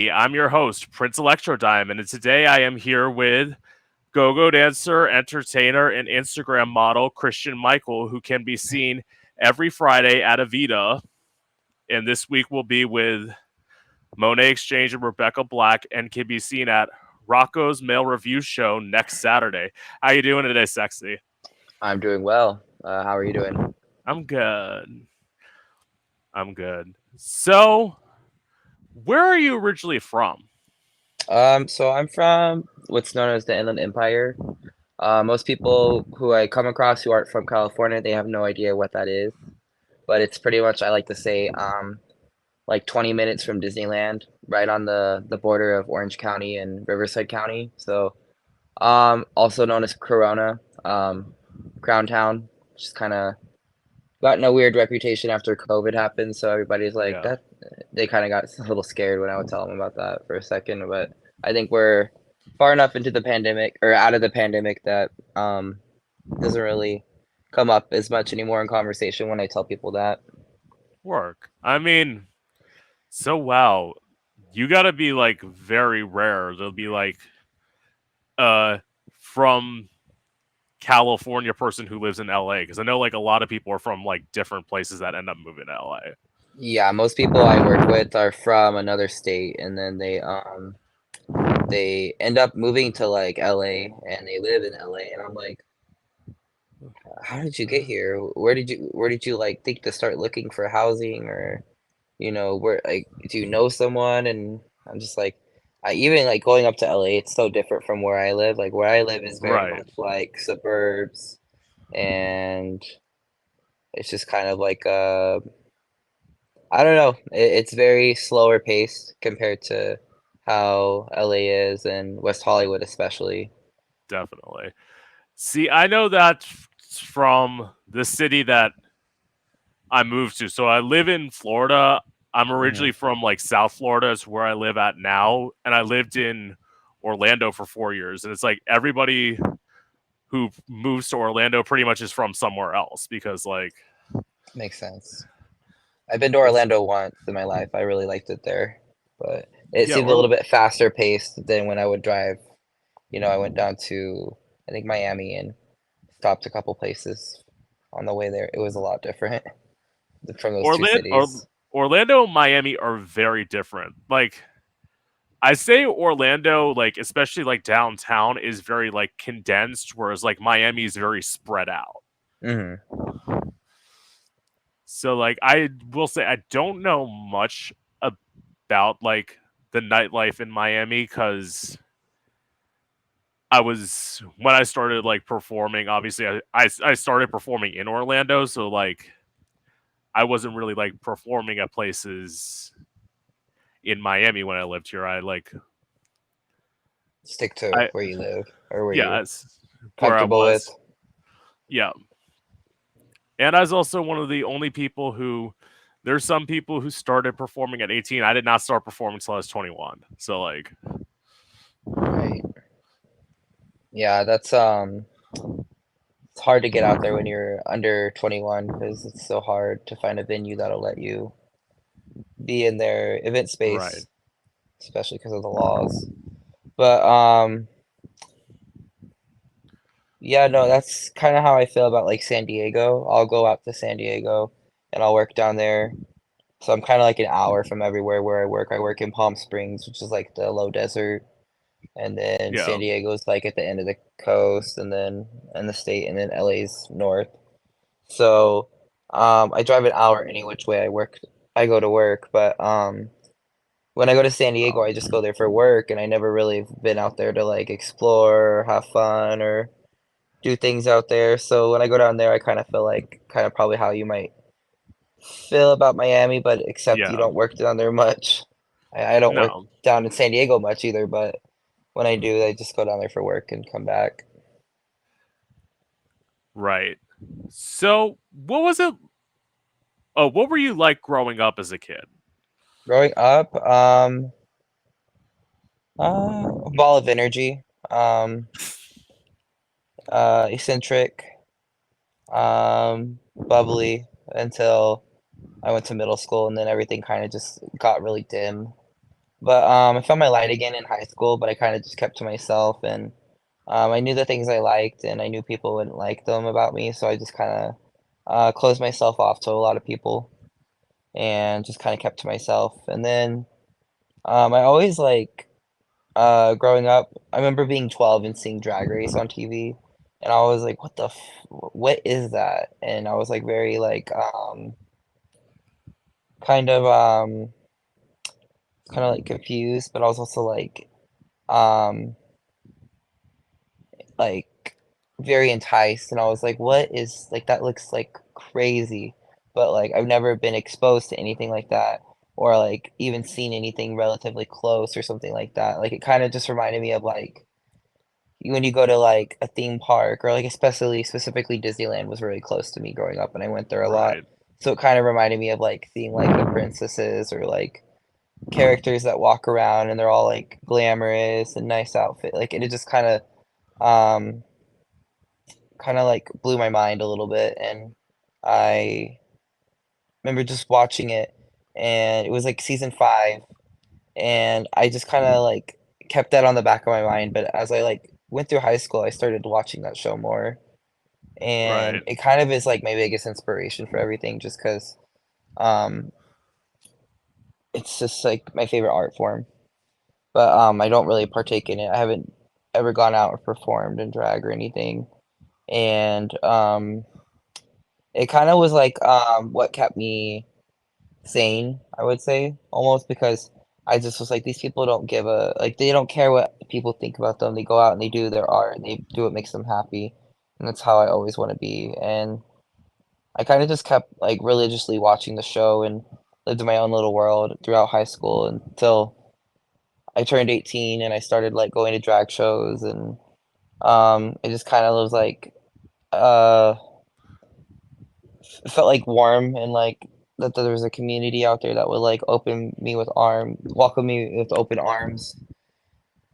I'm your host, Prince Electrodime, and today I am here with go-go dancer, entertainer, and Instagram model Christian Michael, who can be seen every Friday at Avita. And this week will be with Monet Exchange and Rebecca Black, and can be seen at Rocco's Mail Review Show next Saturday. How you doing today, sexy? I'm doing well. How are you doing? I'm good. I'm good. So, where are you originally from? So I'm from what's known as the Inland Empire. Most people who I come across who aren't from California, they have no idea what that is. But it's pretty much, I like to say, like 20 minutes from Disneyland, right on the border of Orange County and Riverside County. So, also known as Corona, Crown Town, just kind of gotten a weird reputation after COVID happened. So everybody's like Yeah. that. They kind of got a little scared when I would tell them about that for a second. But I think we're far enough into the pandemic or out of the pandemic that doesn't really come up as much anymore in conversation when I tell people that. Work. I mean, so wow, you gotta be like very rare. They'll be like uh from California person who lives in LA, because I know like a lot of people are from like different places that end up moving to LA. Yeah, most people I work with are from another state, and then they end up moving to like LA, and they live in LA, and I'm like, how did you get here? Where did you like think to start looking for housing or where like do you know someone? And I'm just like, even like going up to LA, it's so different from where I live. Like where I live is very Right. much like suburbs, and it's just kind of like I don't know. It's very slower paced compared to how LA is and West Hollywood especially. Definitely. See, I know that from the city that I moved to. So I live in Florida. I'm Hmm. originally from like South Florida, is where I live at now, and I lived in Orlando for 4 years. And it's like everybody who moves to Orlando pretty much is from somewhere else, because like Makes sense. I've been to it's Orlando once in my life. I really liked it there, but it yeah, seemed a or little bit faster paced than when I would drive. I went down to I think Miami and stopped a couple places on the way there. It was a lot different from those two Orlando or, cities. Orlando and Miami are very different. Like I say Orlando, like especially like downtown, is very like condensed, whereas like Miami is very spread out. Hmm. So like I will say I don't know much about like the nightlife in Miami, because I was when I started like performing. Obviously, I started performing in Orlando, so like I wasn't really like performing at places in Miami when I lived here. I like Stick to I where you live or where yeah, you're it's where I comfortable with. was. Yeah, and I was also one of the only people who. There's some people who started performing at 18. I did not start performing until I was 21. So like, Right. Yeah, that's it's hard to get out there when you're under 21 because it's so hard to find a venue that'll let you be in their event right. space, especially because of the laws. But yeah, no, that's kind of how I feel about like San Diego. I'll go out to San Diego and I'll work down there. So I'm kind of like an hour from everywhere where I work. I work in Palm Springs, which is like the low desert, and then Yeah. San Diego's like at the end of the coast, and then in the state, and then LA's north. So I drive an hour any which way I go to work. But when I go to San Diego, I just go there for work, and I never really been out there to like explore, or have fun, or do things out there. So when I go down there, I kind of feel like kind of probably how you might feel about Miami, but except you Yeah. don't work down there much. I don't work No. down in San Diego much either, but when I do, I just go down there for work and come back. Right. So, what was it? Oh, what were you like growing up as a kid? Growing up, a ball of energy, um, eccentric, bubbly until I went to middle school, and then everything kind of just got really dim. But I found my light again in high school, but I kind of just kept to myself, and I knew the things I liked, and I knew people wouldn't like them about me, so I just kind of closed myself off to a lot of people and just kind of kept to myself. And then I always like growing up, I remember being 12 and seeing Drag Race on TV, and I was like, what is that? And I was like very like kind of kind of like confused, but I was also um like very enticed, and I was like, what is like that looks like crazy, but like I've never been exposed to anything like that or like even seen anything relatively close or something like that. Like it kind of just reminded me of like when you go to like a theme park or like especially specifically Disneyland was really close to me growing up and I went there a lot. Right. So it kind of reminded me of like seeing like the princesses or like characters that walk around and they're all like glamorous and nice outfit. Like it just um kind of like blew my mind a little bit, and I remember just watching it, and it was like season 5, and I just kind of like kept that on the back of my mind. But as I like went through high school, I started watching that show more, and Right. it kind of is like my biggest inspiration for everything, just because um, it's just like my favorite art form. But I don't really partake in it. I haven't ever gone out or performed in drag or anything, and it kind of was like what kept me sane, I would say, almost because I just was like, these people don't give a like they don't care what people think about them. They go out and they do their art and they do what makes them happy. And that's how I always want to be. And I kind of just kept like religiously watching the show and lived in my own little world throughout high school until I turned 18 and I started like going to drag shows and it just kind of was like uh it felt like warm and like that there was a community out there that would like welcome me with open arms.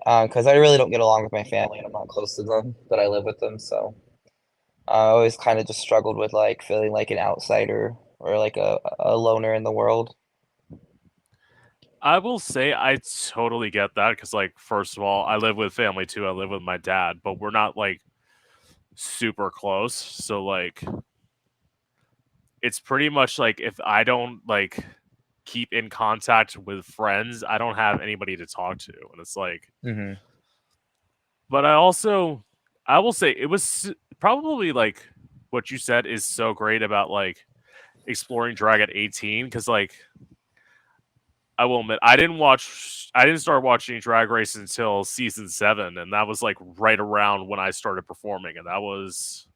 Because I really don't get along with my family and I'm not close to them, but I live with them. So I always kind of just struggled with like feeling like an outsider or like a loner in the world. I will say I totally get that because, like, first of all, I live with family too. I live with my dad, but we're not like super close. So, like, it's pretty much like if I don't like keep in contact with friends, I don't have anybody to talk to. And it's like, Hmm. but I will say it was probably like what you said is so great about like exploring drag at 18 because, like, I will admit, I didn't start watching Drag Race until season 7, and that was like right around when I started performing, and that was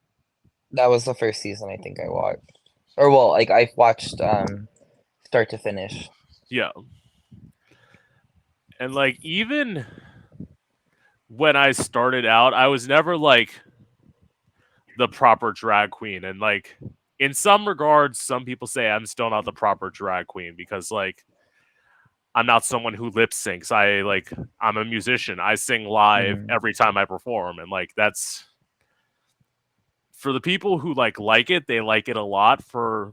That was the first season I think I watched, or well, like I watched start to finish. yeah. And like even when I started out, I was never like the proper drag queen, and like in some regards, some people say I'm still not the proper drag queen because like I'm not someone who lip syncs. I'm a musician. I sing live Hmm. every time I perform, and like that's for the people who like it, they like it a lot.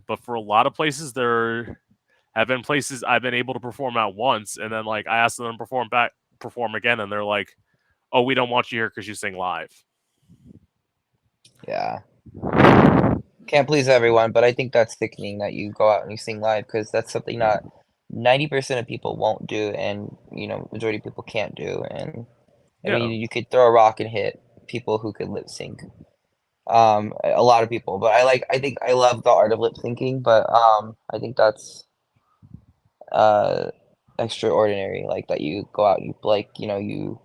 But for a lot of places, there have been places I've been able to perform at once, and then like I asked them to perform again, and they're like, "Oh, we don't want you here because you sing live." Yeah. Can't please everyone, but I think that's sickening that you go out and you sing live because that's something that 90% of people won't do, and majority of people can't do. And I Yeah, mean, you could throw a rock and hit people who could lip sync. A lot of people, but I think I love the art of lip syncing, but I think that's uh extraordinary. Like that you go out, and you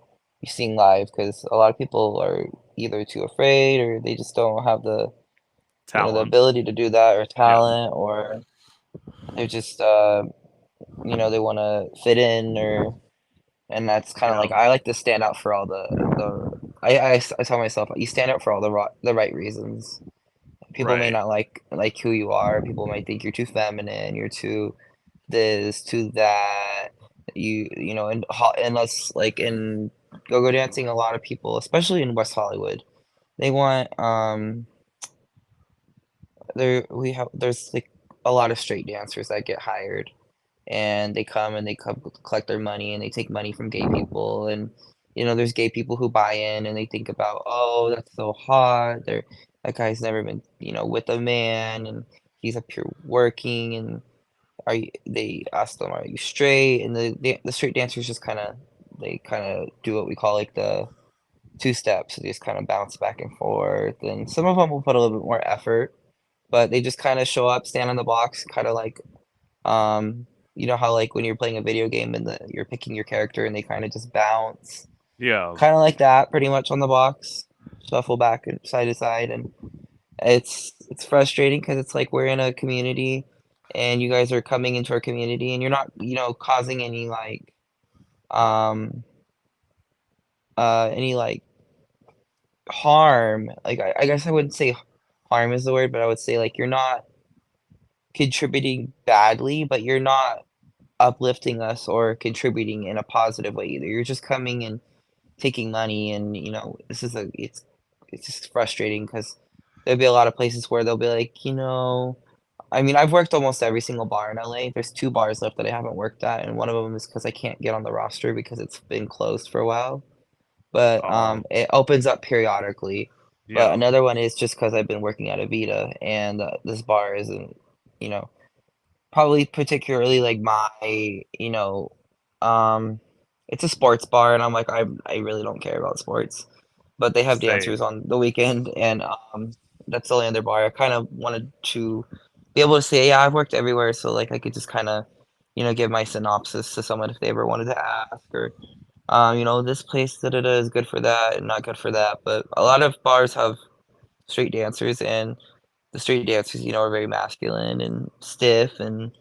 sing live because a lot of people are either too afraid or they just don't have the talent. ability to do that or Yeah, talent or they're just they want to fit in or and that's kind of yeah, like I like to stand out for all I tell myself you stand out for all the right reasons. People may right. not like who you are. People might think you're too feminine, you're too this, too that. Unless like in go-go dancing, a lot of people, especially in West Hollywood, they want there's like a lot of straight dancers that get hired and they come collect their money and they take money from gay people and there's gay people who buy in and they think about, oh, that's so hot. That guy's never been with a man and he's up here working and they ask them, are you straight? And the straight dancers just they kind of do what we call like the two steps. So they just kind of bounce back and forth. And some of them will put a little bit more effort, but they just kind of show up, stand on the box, kind of like you know how like when you're playing a video game and you're picking your character and they kind of just bounce, Yeah. kind of like that, pretty much on the box, shuffle back and side to side, and it's frustrating because it's like we're in a community and you guys are coming into our community and you're not causing um any like harm. Like I guess I wouldn't say harm is the word, but I would say like you're not contributing badly, but you're not uplifting us or contributing in a positive way either. You're just coming and taking money and, this is it's just frustrating because 'cause there'll be a lot of places where they'll be like, I mean, I've worked almost every single bar in LA. There's 2 bars left that I haven't worked at, and one of them is because I can't get on the roster because it's been closed for a while. But, Um. it opens up periodically. But Yeah. another one is just because 'cause I've been working at Avita and, this bar isn't, you know probably particularly like um, it's a sports bar, and I'm like, I really don't care about sports, but they have Same. dancers on the weekend, and that's the only other bar. I kind of wanted to be able to say, yeah, I've worked everywhere, so like I could just kind of, give my synopsis to someone if they ever wanted to ask, or this place da da da is good for that and not good for that. But a lot of bars have street dancers, and the street dancers, are very masculine and stiff, and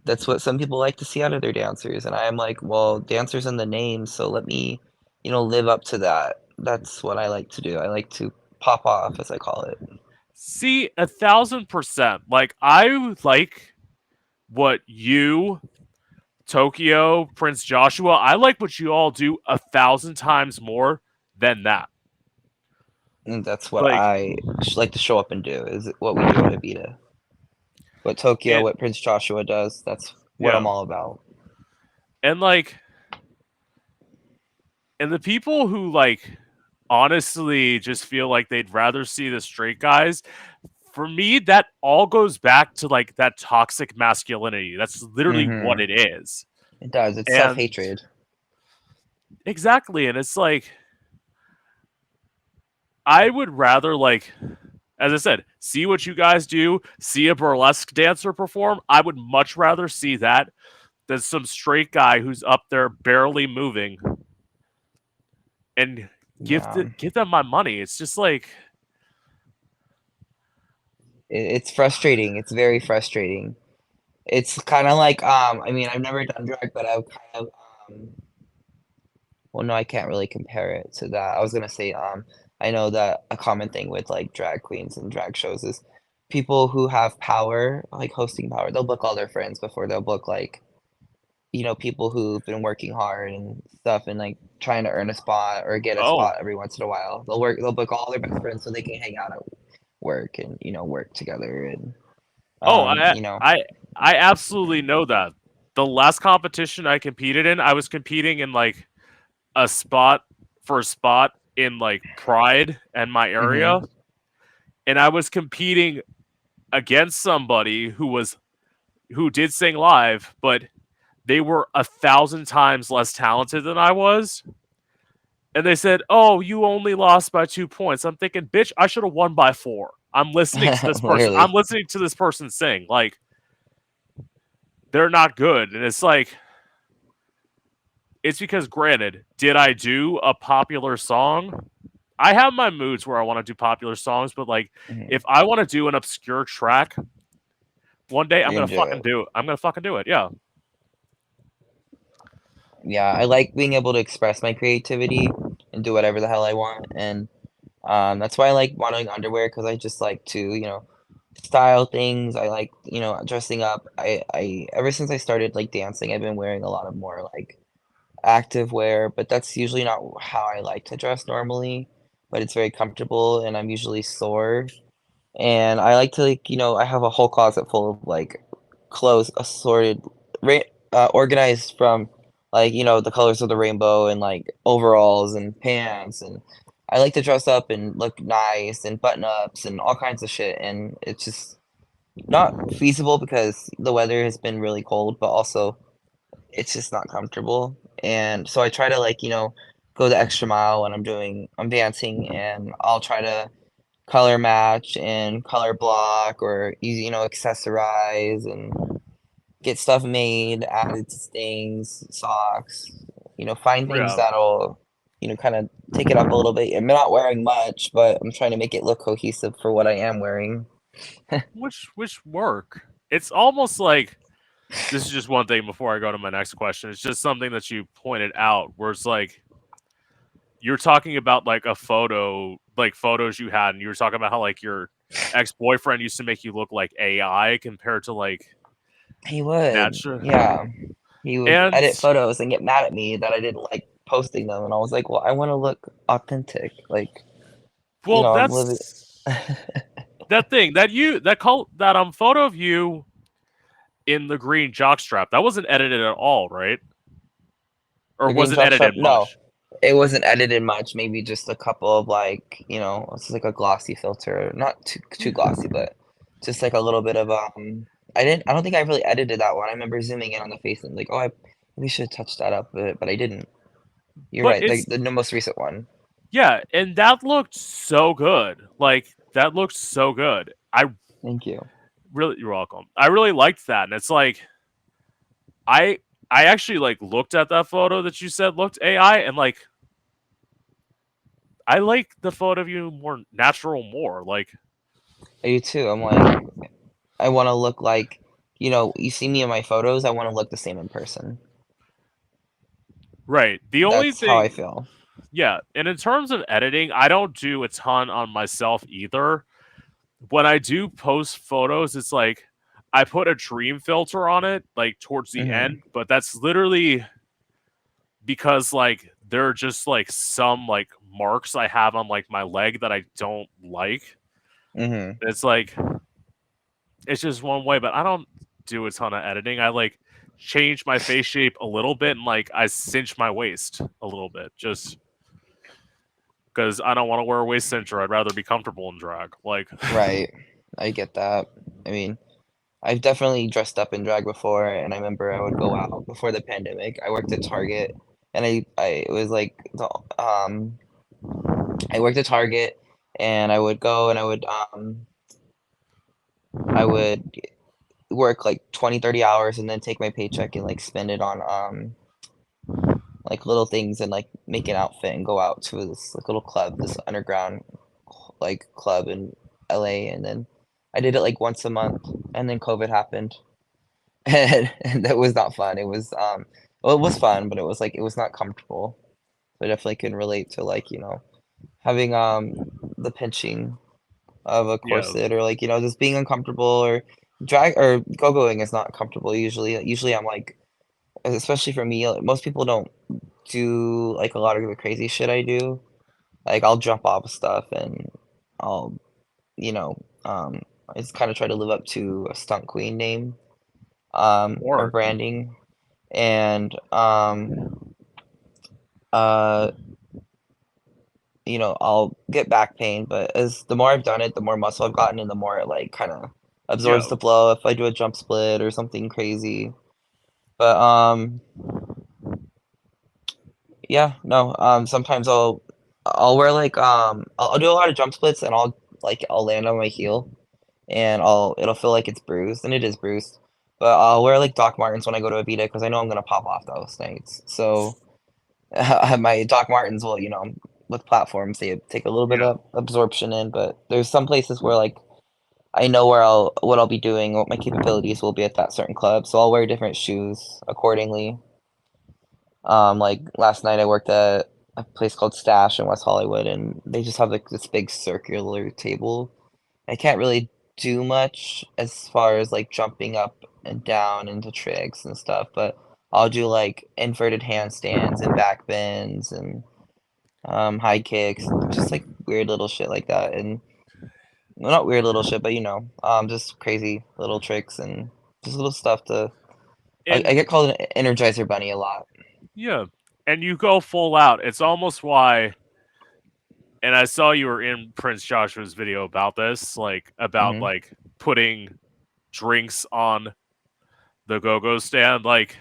that's what some people like to see out of their dancers. And I'm like, well, dancers in the name, so let me, live up to that. That's what I like to do. I like to pop off, as I call it. See, 1,000%. Like, I like what you, Tokyo, Prince Joshua, I like what you all do 1,000 times more than that. And that's what Like, I like to show up and do, is what we do at Avita. What Tokyo, and what Prince Joshua does, that's what yeah. I'm all about. And like, and the people who like honestly just feel like they'd rather see the straight guys, for me, that all goes back to like that toxic masculinity. That's literally what Hmm. it is. It does. It's And self-hatred. exactly. And it's like, I would rather like, as I said, see what you guys do, see a burlesque dancer perform. I would much rather see that than some straight guy who's up there barely moving and Yeah. give them my money. It's just like, It's frustrating. It's very frustrating. It's kinda like, I mean, I've never done drag, but I've kind of, well, no, I can't really compare it to that. I was gonna say, I know that a common thing with, like, drag queens and drag shows is people who have power, like hosting power, they'll book all their friends before they'll book, like, people who've been working hard and stuff and, like, trying to earn a spot or get a oh, spot every once in a while. They'll book all their best friends so they can hang out at work and, work together and, oh, um, I you know I I absolutely know that. The last competition I competed in, I was competing in like a spot in like Pride and my area, Mhm. and I was competing against somebody who did sing live, but they were 1,000 times less talented than I was. And they said, "Oh, you only lost by 2 points." I'm thinking, "Bitch, I should have won by 4." I'm listening to this person. I'm Literally. listening to this person sing. Like, they're not good, and it's like, it's because, granted, did I do a popular song? I have my moods where I want to do popular songs, but like, Mhm. if I want to do an obscure track one day, I'm You're gonna gonna do fucking it. do it. I'm gonna fucking do it. Yeah. Yeah, I like being able to express my creativity and do whatever the hell I want, and, that's why I like modeling underwear because I just like to, style things. I like, dressing up. I ever since I started, like, dancing, I've been wearing a lot of more, like, active wear, but that's usually not how I like to dress normally, but it's very comfortable, and I'm usually sore, and I like to, like, I have a whole closet full of, like, clothes assorted organized from like, the colors of the rainbow and like overalls and pants, and I like to dress up and look nice and button ups and all kinds of shit, and it's just not feasible because the weather has been really cold, but also it's just not comfortable. And so I try to like, go the extra mile when I'm dancing, and I'll try to color match and color block or accessorize and get stuff made, added to things, socks, find things Yeah, that'll, kind of take it up a little bit. I'm not wearing much, but I'm trying to make it look cohesive for what I am wearing. which work. It's almost like this is just one thing before I go to my next question. It's just something that you pointed out where it's like you're talking about like a photo, like photos you had, and you were talking about how like your ex boyfriend used to make you look like AI compared to like He would, natural. yeah. He would And edit photos and get mad at me that I didn't like posting them, and I was like, "Well, I want to look authentic. Like, well, I'm living." that's that thing that you that call that photo of you in the green jockstrap. That wasn't edited at all, right? Or The was green it jockstrap? edited No, much? it wasn't edited much. Maybe just a couple of like, it's like a glossy filter, not too glossy, but just like a little bit of I don't think I really edited that one. I remember zooming in on the face and like, oh, I maybe should have touched that up a bit, but I didn't. You're But right. it's The most recent one. yeah, and that looked so good. Like that looked so good. I Thank you. really, you're welcome. I really liked that, and it's like I I actually like looked at that photo that you said looked AI, and like I like the photo of you more natural more. Like I do too. I'm like, I want to look like, you see me in my photos. I want to look the same in person. right. The only That's how I thing, feel. yeah, and in terms of editing, I don't do a ton on myself either. When I do post photos, it's like I put a dream filter on it, like towards the Hmm. end, but that's literally because like there are just like some like marks I have on like my leg that I don't like. Hmm. It's like it's just one way, but I don't do a ton of editing. I like change my face shape a little bit and like I cinch my waist a little bit just because I don't want to wear a waist cincher. I'd rather be comfortable in drag. Like, Right. I get that. I mean, I've definitely dressed up in drag before, and I remember I would go out before the pandemic. I worked at Target, and I it was like I worked at Target, and I would go and I would work like 20, 30 hours and then take my paycheck and like spend it on like little things and like make an outfit and go out to this like little club, this underground like club in LA, and then I did it like once a month, and then COVID happened. And that was not fun. It was well, it was fun, but it was like it was not comfortable. So I definitely can relate to like, having the pinching of a yeah, corset, or like, just being uncomfortable, or drag or go-going is not comfortable usually. Usually I'm like, especially for me, like, most people don't do like a lot of the crazy shit I do. Like I'll jump off stuff and I'll, you know, I just kind of try to live up to a stunt queen name, or or branding, and uh, I'll get back pain, but as the more I've done it, the more muscle I've gotten, and the more it like kind of absorbs yeah, the blow if I do a jump split or something crazy. But yeah, no, sometimes I'll wear like I'll do a lot of jump splits, and I'll land on my heel, and it'll feel like it's bruised, and it is bruised. But I'll wear like Doc Martens when I go to Avita because I know I'm gonna pop off those nights. So my Doc Martens will, with platforms, they take a little bit yeah, of absorption in, but there's some places where like I know where what I'll be doing, what my capabilities will be at that certain club, so I'll wear different shoes accordingly. Like last night I worked at a place called Stash in West Hollywood, and they just have like this big circular table. I can't really do much as far as like jumping up and down into tricks and stuff, but I'll do like inverted handstands and back bends and high kicks and just like weird little shit like that. And well, not weird little shit, but just crazy little tricks and just little stuff to I and get called an Energizer Bunny a lot. yeah, and you go full out. It's almost why. And I saw you were in Prince Joshua's video about this, like about Hmm. like putting drinks on the go-go stand. Like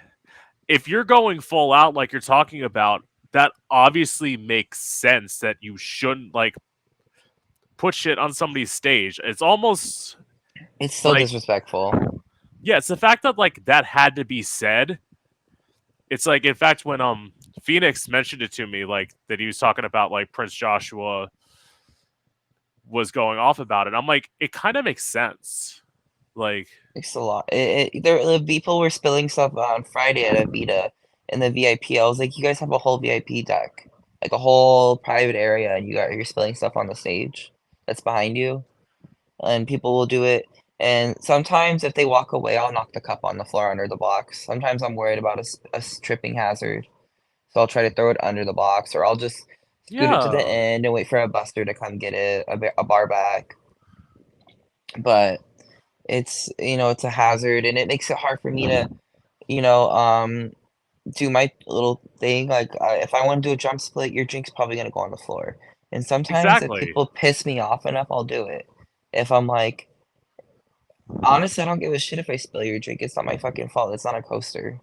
if you're going full out, like you're talking about, that obviously makes sense that you shouldn't like put shit on somebody's stage. It's almost It's so like, disrespectful. yeah, it's the fact that like that had to be said. It's like, in fact, when Phoenix mentioned it to me, like that he was talking about like Prince Joshua was going off about it. I'm like, it kind of makes sense. Like, It's a lot. The people were spilling stuff on Friday at Avita in the VIP. I was like, you guys have a whole VIP deck, like a whole private area, and you're spilling stuff on the stage that's behind you, and people will do it. And sometimes if they walk away, I'll knock the cup on the floor under the box. Sometimes I'm worried about a tripping hazard, so I'll try to throw it under the box, or I'll just scoot it to the yeah, end and wait for a buster to come get it, a bar back. But it's a hazard, and it makes it hard for me to, you know, do my little thing. Like, if I want to do a jump split, your drink's probably gonna go on the floor. And sometimes if exactly. people piss me off enough, I'll do it. If I'm like, honestly, I don't give a shit if I spill your drink. It's not my fucking fault. It's not a coaster.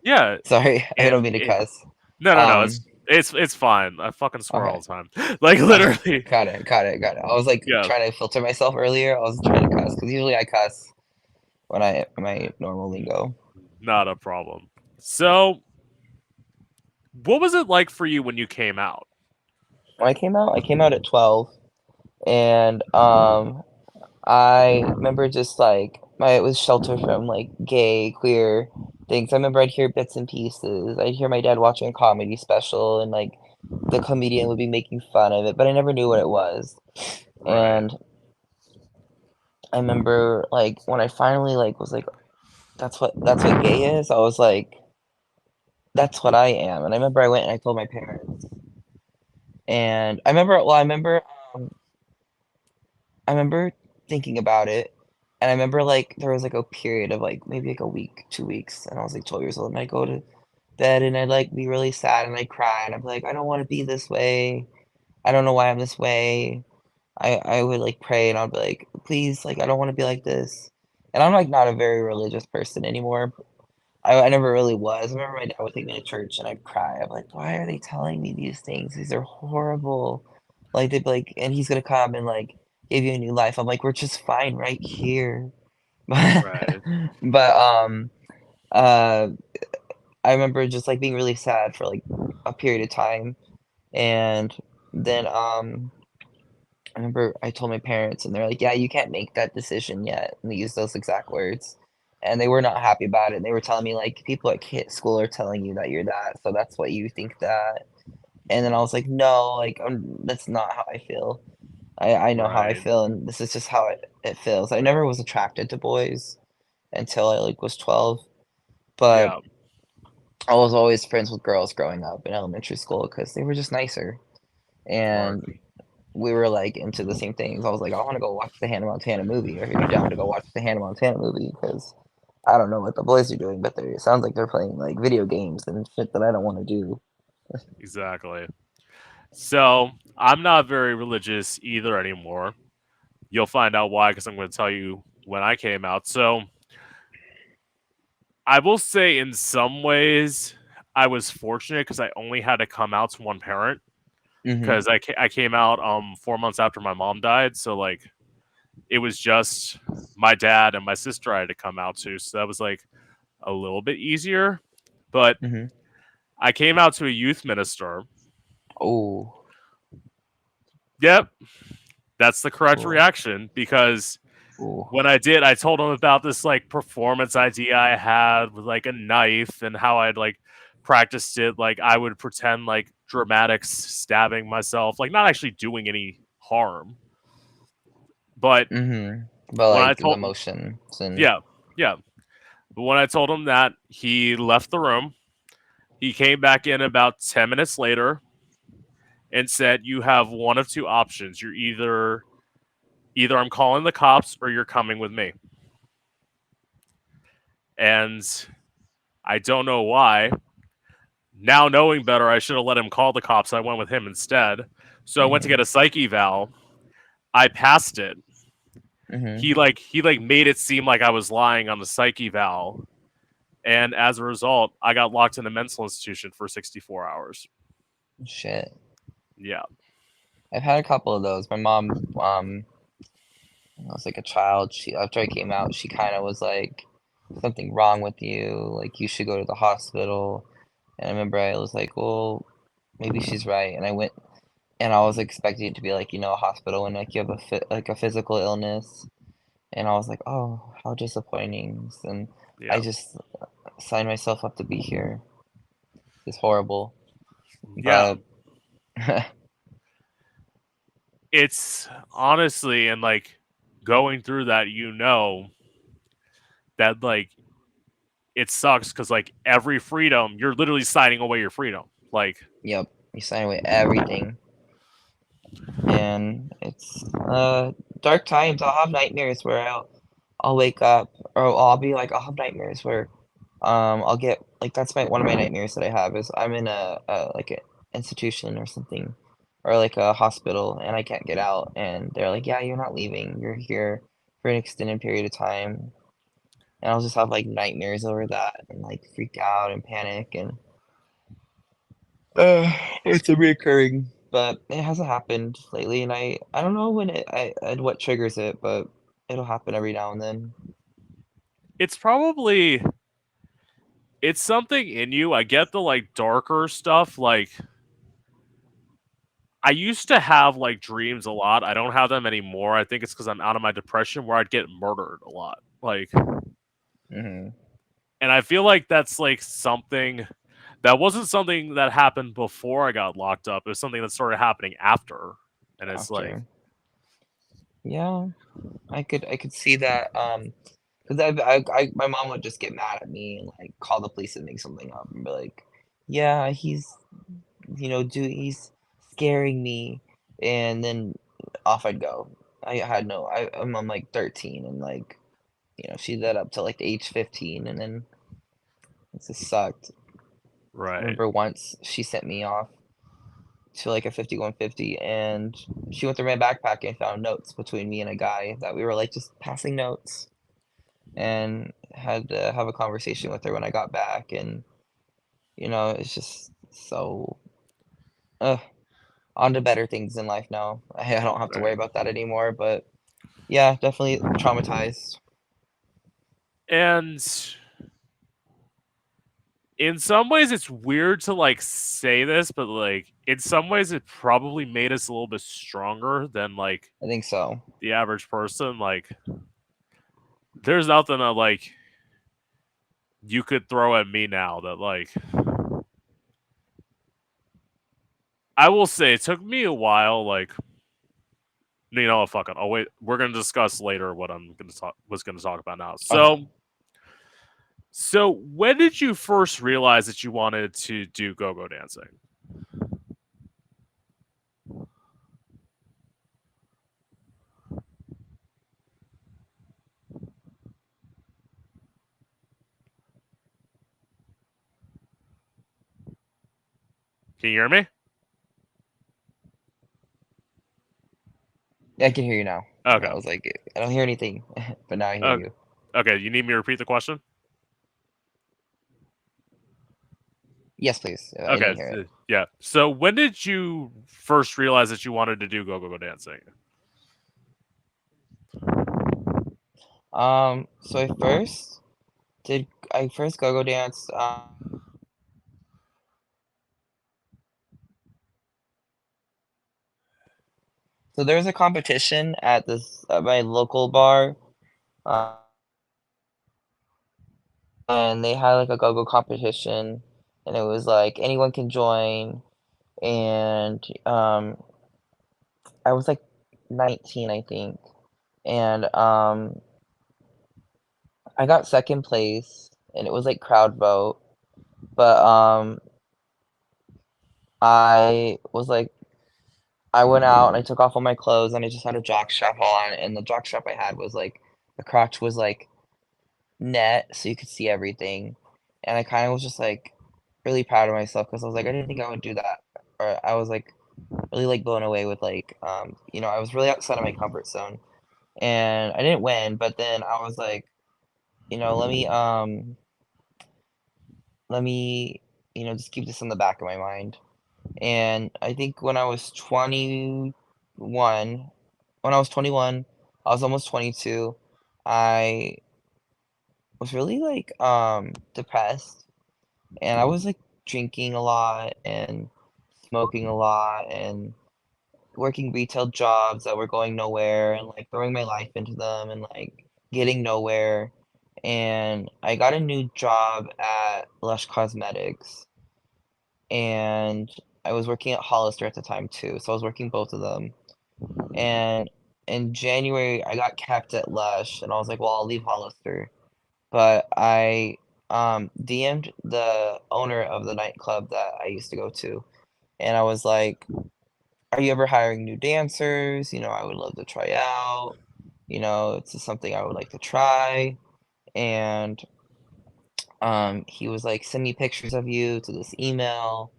Yeah, Sorry, I don't and mean to it, cuss. no, no, no. Um, It's fine. I fucking swear all okay. the time. Like Okay. literally. Got it. I was like Yeah, trying to filter myself earlier. I was trying to cuss because usually I cuss when I my normal lingo. not a problem. So, what was it like for you when you came out? When I came out at 12, and I remember just like my it was sheltered from like gay, queer things. I remember I'd hear bits and pieces. I'd hear my dad watching a comedy special, and like the comedian would be making fun of it, but I never knew what it was. Right. And I remember like when I finally like was like, that's what gay is. I was like, that's what I am. And I remember I went and I told my parents. And um, I remember thinking about it, and I remember, like, there was, like, a period of, like, maybe, like, a week, 2 weeks, and I was, like, 12 years old, and I'd go to bed, and I'd, like, be really sad, and I'd cry, and I'd be like, "I don't wanna be this way. I don't know why I'm this way." I would, like, pray, and I'd be like, "Please, like, I don't wanna be like this." And I'm, like, not a very religious person anymore. I never really was. I remember my dad would take me to church, and I'd cry. I'm like, "Why are they telling me these things? These are horrible." Like, they'd be like, "And he's gonna come and, like, give you a new life." I'm like, "We're just fine right here." But Right. but, uh, I remember just, like, being really sad for, like, a period of time, and then, I remember I told my parents, and they're like, "Yeah, you can't make that decision yet," and they used those exact words, and they were not happy about it, and they were telling me, like, "People at school are telling you that you're that, so that's what you think that," and then I was like, "No, like, that's not how I feel. I know how I Right. feel, and this is just how it feels." I never was attracted to boys until I, like, was 12, but Yeah. I was always friends with girls growing up in elementary school because they were just nicer, Of course. and we were, like, into the same things. I was like, "I wanna go watch the Hannah Montana movie. Are you down to go watch the Hannah Montana movie?" Because I don't know what the boys are doing, but it sounds like they're playing, like, video games and shit that I don't wanna do. Exactly. So I'm not very religious either anymore. You'll find out why because I'm going to tell you when I came out. So I will say, in some ways, I was fortunate because I only had to come out to one parent Mhm, because I came out 4 months after my mom died. So like it was just my dad and my sister I had to come out to. So that was like a little bit easier. But mhm. I came out to a youth minister. Oh, Yep, that's the correct cool. reaction because Ooh. when I did, I told him about this like performance idea I had with like a knife and how I'd like practiced it. Like I would pretend like dramatics stabbing myself, like not actually doing any harm. But Mhm. But, when I like, the told, motions and yeah, yeah. But when I told him that, he left the room. He came back in about 10 minutes later and said, "You have one of two options. You're either I'm calling the cops or you're coming with me." and I don't know why. Now knowing better, I should have let him call the cops. I went with him instead. So I went to Mhm. get a psych eval. I passed it. Mhm. He made it seem like I was lying on the psych eval, and as a result, I got locked in a mental institution for 64 hours. Shit. Yeah, I've had a couple of those. My mom, when I was like a child, she after I came out, she kind of was like, something wrong with you, like you should go to the hospital. And I remember I was like, well, maybe she's right. And I went and I was expecting it to be like, a hospital when like you have like a physical illness. And I was like, oh, how disappointing. And I yeah, just signed myself up to be here. It's horrible. yeah. But It's honestly, and like going through that, that like it sucks because like every freedom, you're literally signing away your freedom. Like, yep, you sign away everything. And it's dark times. I'll have nightmares where I'll wake up or I'll have nightmares where I'll get like that's my one of my nightmares that I have is I'm in a like a institution or something or like a hospital and I can't get out and they're like, "Yeah, you're not leaving. You're here for an extended period of time." And I'll just have like nightmares over that and like freak out and panic and uh, it's a reoccurring, but it hasn't happened lately, and I don't know when and what triggers it, but it'll happen every now and then. it's probably it's something in you. I get the like darker stuff. Like I used to have like dreams a lot. I don't have them anymore. I think it's because I'm out of my depression where I'd get murdered a lot. Like, Mhm. and I feel like that's like something that wasn't something that happened before I got locked up. It was something that started happening after. And it's like, After. Yeah, I could see that, 'cause I my mom would just get mad at me and, like, call the police and make something up and be like, "Yeah, he's scaring me," and then off I'd go. I had no I'm, like, 13 and, like, she did that up to, like, age 15, and then it just sucked. I right. remember once she sent me off to, like, a 5150, and she went through my backpack and found notes between me and a guy that we were, like, just passing notes, and had to have a conversation with her when I got back, and, it's just so ugh, on to better things in life now. I don't have to worry Right. about that anymore, but yeah, definitely traumatized. And in some ways it's weird to like say this, but like in some ways it probably made us a little bit stronger than like I think so. the average person. Like there's nothing that like you could throw at me now that like I will say it took me a while, like fuck it. I'll wait. We're gonna discuss later what I'm gonna talk was gonna talk about now. Okay. So when did you first realize that you wanted to do go-go dancing? Can you hear me? Yeah, I can hear you now. Okay. I was like, I don't hear anything, but now I hear Uh, you. okay, you need me to repeat the question? Yes, please. I Okay, didn't hear it. yeah. So when did you first realize that you wanted to do go-go dancing? So I first go-go danced, so there was a competition at my local bar, uh, and they had like a go-go competition, and it was like anyone can join, and I was like 19, I think, and I got second place, and it was like crowd vote, but I went out and I took off all my clothes and I just had a jock strap on, and the jock strap I had was like the crotch was like net so you could see everything. And I kind of was just like really proud of myself because I was like, I didn't think I would do that. Or I was like really like blown away with like, I was really outside of my comfort zone and I didn't win, but then I was like, you know, let me, let me, just keep this in the back of my mind. And I think when I was 21, I was almost 22, I was really like depressed and I was like drinking a lot and smoking a lot and working retail jobs that were going nowhere and like throwing my life into them and like getting nowhere. And I got a new job at Lush Cosmetics and I was working at Hollister at the time too. So I was working both of them. And in January, I got kept at Lush and I was like, well, I'll leave Hollister. But I DM'd the owner of the nightclub that I used to go to, and I was like, "Are you ever hiring new dancers? I would love to try out. It's just something I would like to try." And he was like, "Send me pictures of you to this email."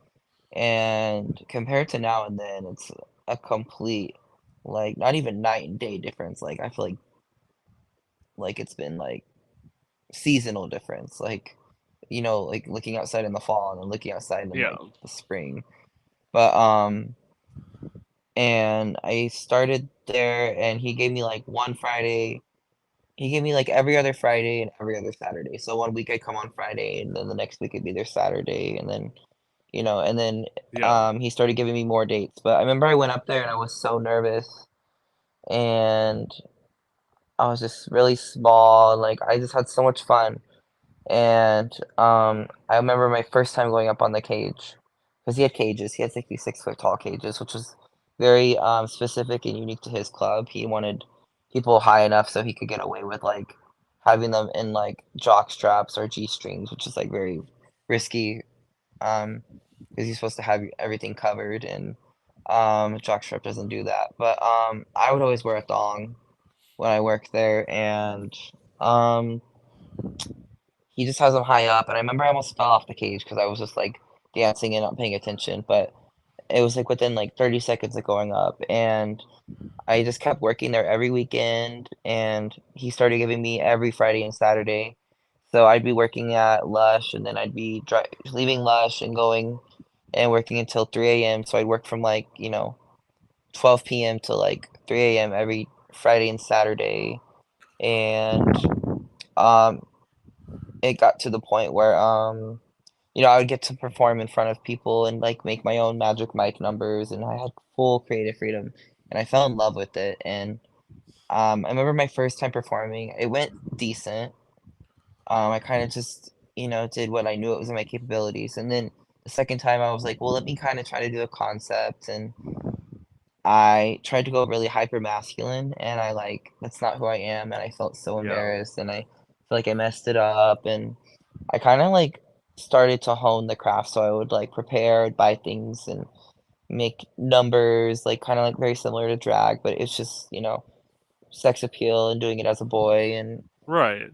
And compared to now and then, it's a complete, like, not even night and day difference. Like I feel like it's been like seasonal difference. Like looking outside in the fall and then looking outside in Yeah. like the spring. But and I started there and he gave me like one Friday. He gave me like every other Friday and every other Saturday. So one week I come on Friday and then the next week it'd be their Saturday and then and then Yeah. he started giving me more dates. But I remember I went up there and I was so nervous and I was just really small and like I just had so much fun. And I remember my first time going up on the cage because he had cages. He had 66-foot tall cages, which was very specific and unique to his club. He wanted people high enough so he could get away with like having them in like jock straps or G strings, which is like very risky because he's supposed to have everything covered and jock strap doesn't do that. But I would always wear a thong when I worked there and um he just has them high up, and I remember I almost fell off the cage because I was just, like, dancing and not paying attention, but it was, like, within, like, 30 seconds of going up, and I just kept working there every weekend, and he started giving me every Friday and Saturday. So I'd be working at Lush, and then I'd be leaving Lush and going and working until 3 AM, so I'd work from, like, 12 PM to, like, 3 AM every Friday and Saturday, and, um, it got to the point where, I would get to perform in front of people and like make my own Magic Mike numbers, and I had full creative freedom, and I fell in love with it. And I remember my first time performing, it went decent. I kind of just did what I knew it was in my capabilities, and then the second time I was like, well, let me kind of try to do a concept, and I tried to go really hyper masculine, and I like that's not who I am, and I felt so Yeah. embarrassed, and I feel like I messed it up, and I kinda, like, started to hone the craft, so I would, like, prepare, I'd buy things and make numbers, like, kinda, like, very similar to drag, but it's just, sex appeal and doing it as a boy, Right.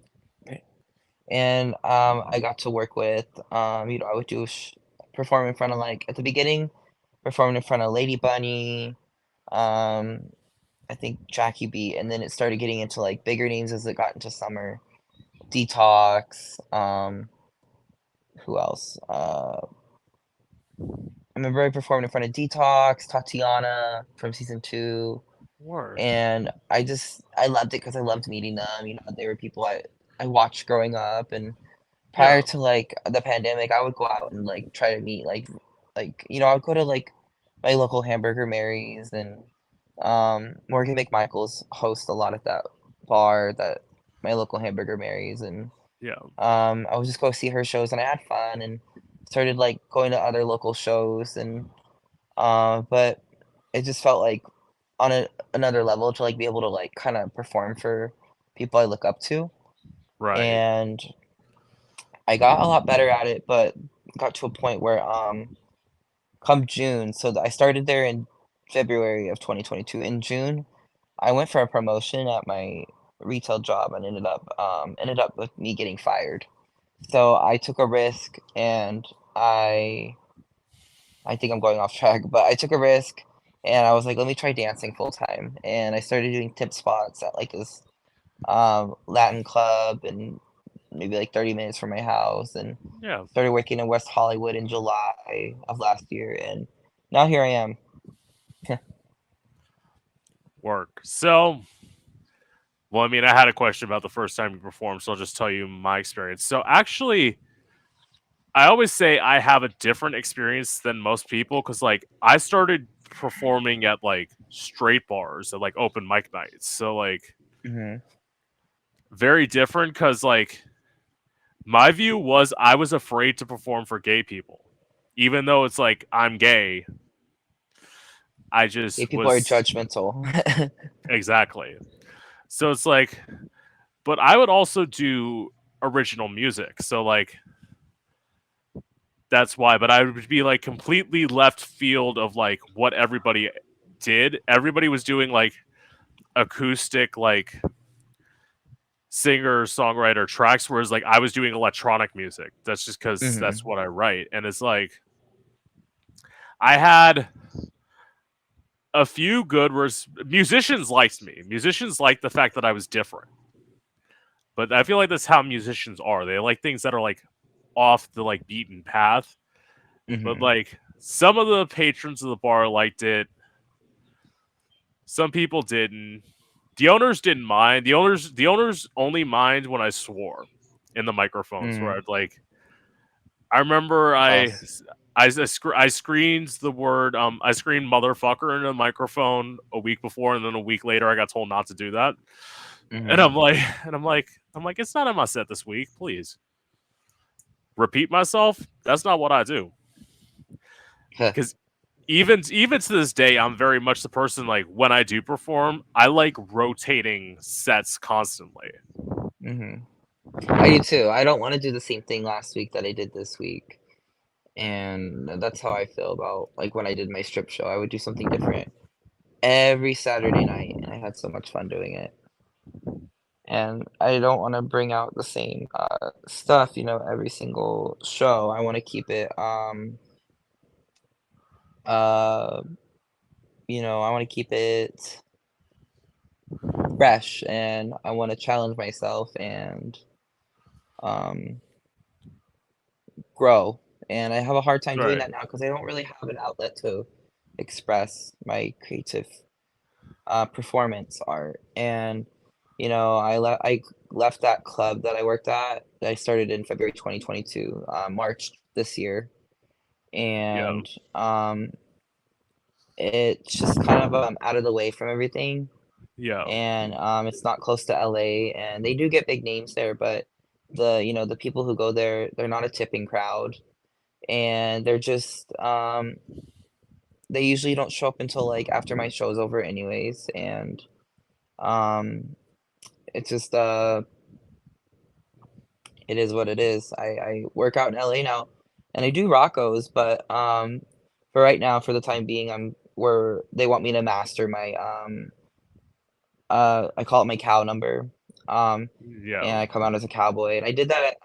I got to work with, I would do perform in front of, like at the beginning, performing in front of Lady Bunny, um, I think Jackie B, and then it started getting into, like, bigger names as it got into summer. Detox, who else? I remember I performed in front of Detox, Tatiana from season 2, Word. and I loved it because I loved meeting them, they were people I watched growing up, and prior Yeah. to, like, the pandemic, I would go out and, like, try to meet, I would go to, like, my local hamburger Mary's and, Morgan McMichael's host a lot at that bar that my local hamburger Mary's, and Yeah. I would just go see her shows, and I had fun and started, like, going to other local shows, and, but it just felt like on another level to, like, be able to, like, kinda perform for people I look up to, Right. and I got a lot better at it, but got to a point where, come June I started there in February of 2022. In June, I went for a promotion at my retail job and ended up with me getting fired. So I took a risk and I think I'm going off track, but I took a risk and I was like, let me try dancing full time. And I started doing tip spots at like this Latin club and maybe like 30 minutes from my house, and Yeah, started working in West Hollywood in July of last year, and now here I am. work. So, well, I mean, I had a question about the first time you performed, so I'll just tell you my experience. So, actually, I always say I have a different experience than most people because, like, I started performing at like straight bars at like open mic nights. So, like, Hmm. very different because, like, my view was I was afraid to perform for gay people. Even though it's like I'm gay, I Gay just people are was judgmental. exactly. So it's like, but I would also do original music. So, like, that's why. But I would be like completely left field of like what everybody did. Everybody was doing like acoustic, like singer songwriter tracks, whereas like I was doing electronic music. That's just because that's Hmm. what I write. And it's like I had a few good words. Musicians liked me. Musicians liked the fact that I was different. But I feel like that's how musicians are. They like things that are like off the like beaten path. But Hmm. like some of the patrons of the bar liked it. Some people didn't. The owners didn't mind. The owners only mind when I swore in the microphones. Where Mm. I'd like, I remember False. I screened the word I screened motherfucker in a microphone a week before, and then a week later I got told not to do that. And Hmm. I'm like, I'm like, it's not in my set this week. Please repeat myself. That's not what I do. Because even to this day, I'm very much the person like when I do perform, I like rotating sets constantly. Hmm. I do too. I don't want to do the same thing last week that I did this week. And that's how I feel about like when I did my strip show. I would do something different every Saturday night, and I had so much fun doing it. And I don't want to bring out the same stuff, every single show. I want to keep it, uh, I want to keep it fresh, and I want to challenge myself and um, grow. And I have a hard time doing Right. that now because I don't really have an outlet to express my creative performance art. And I left that club that I worked at. That I started in February 2022, March this year, Yeah. and it's just kind of out of the way from everything. Yeah. And it's not close to LA, and they do get big names there, but the people who go there, they're not a tipping crowd, and they're just they usually don't show up until like after my show's over anyways, and um it's just it is what it is. I work out in LA now, and I do Rocco's, but for right now, for the time being, I'm where they want me to master my I call it my cow number. Um Yeah. and I come out as a cowboy. And I did that at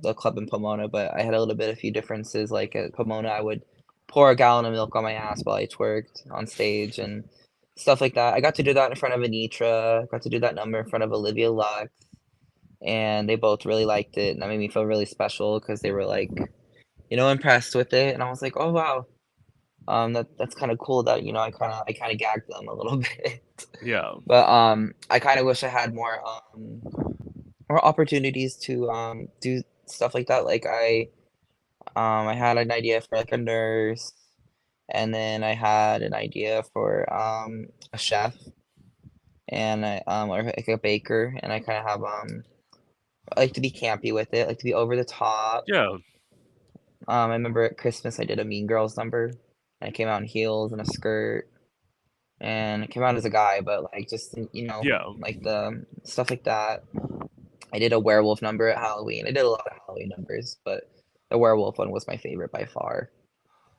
the club in Pomona, but I had a few differences. Like at Pomona, I would pour a gallon of milk on my ass while I twerked on stage and stuff like that. I got to do that in front of Anitra, got to do that number in front of Olivia Lux, and they both really liked it, and that made me feel really special because they were like, impressed with it, and I was like, oh wow, that's kind of cool that I kind of gagged them a little bit, Yeah. but I kind of wish I had more opportunities to do stuff like that. Like I had an idea for like a nurse, and then I had an idea for a chef, and or like a baker, and I kind of have I like to be campy with it, like to be over the top. Yeah. I remember at Christmas I did a Mean Girls number. And I came out in heels and a skirt, and I came out as a guy, but like just Yeah. like the stuff like that. I did a werewolf number at Halloween. I did a lot of Halloween numbers, but the werewolf one was my favorite by far.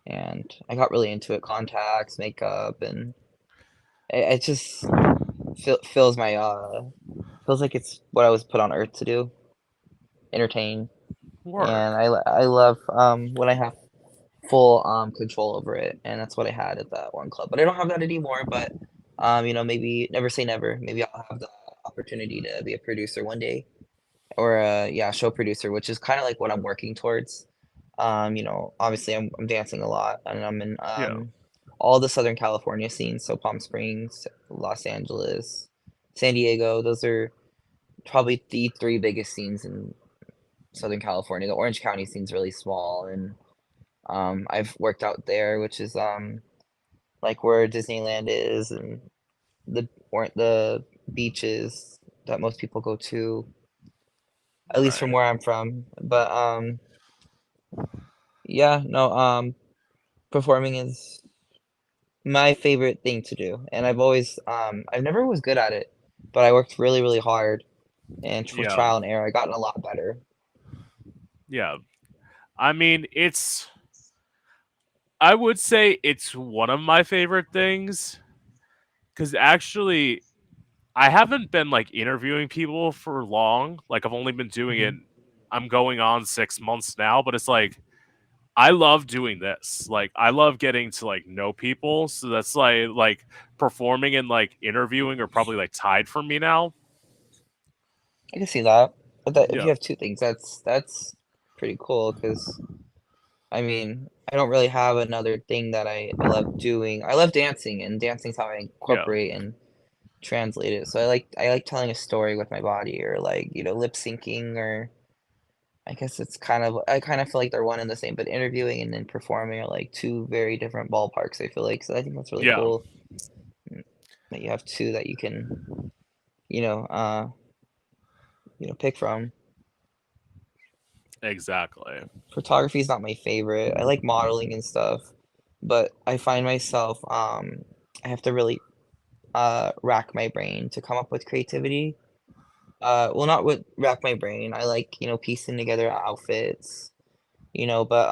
And I got really into it, contacts, makeup, and it just fills my feels like it's what I was put on earth to do, entertain. And Work. I love when I have full control over it, and that's what I had at that one club. But I don't have that anymore. But you know, maybe never say never. Maybe I'll have the opportunity to be a producer one day, or yeah, show producer, which is kind of like what I'm working towards. You know, obviously I'm dancing a lot, and I'm in Yeah. all the Southern California scenes, so Palm Springs, Los Angeles, San Diego. Those are probably the three biggest scenes in Southern California. The Orange County scene's really small, and I've worked out there, which is like where Disneyland is, and the beaches that most people go to, at least from Right. where I'm from. But yeah, no, performing is my favorite thing to do, and I've never was good at it, but I worked really, really hard, and with Yeah. trial and error, I gotten a lot better. Yeah. I mean, I would say it's one of my favorite things because actually, I haven't been like interviewing people for long. Like, I've only been doing it, Mhm. I'm going on 6 months now, but it's like, I love doing this. Like, I love getting to like know people. So that's like performing and like interviewing are probably like tied for me now. I can see that. But that if Yeah. you have two things, that's pretty cool. Cause I mean, I don't really have another thing that I love doing. I love dancing, and dancing's how I Yeah. incorporate and translate it. So I like telling a story with my body, or like, you know, lip syncing, or I guess it's kind of I kind of feel like they're one and the same, but interviewing and then performing are like two very different ballparks, I feel like. So I think that's really Yeah. cool, that you have two that you can, you know, pick from. Exactly. Photography is not my favorite. I like modeling and stuff, but I find myself I have to really rack my brain to come up with creativity. Well, not with rack my brain. I like, you know, piecing together outfits, you know, but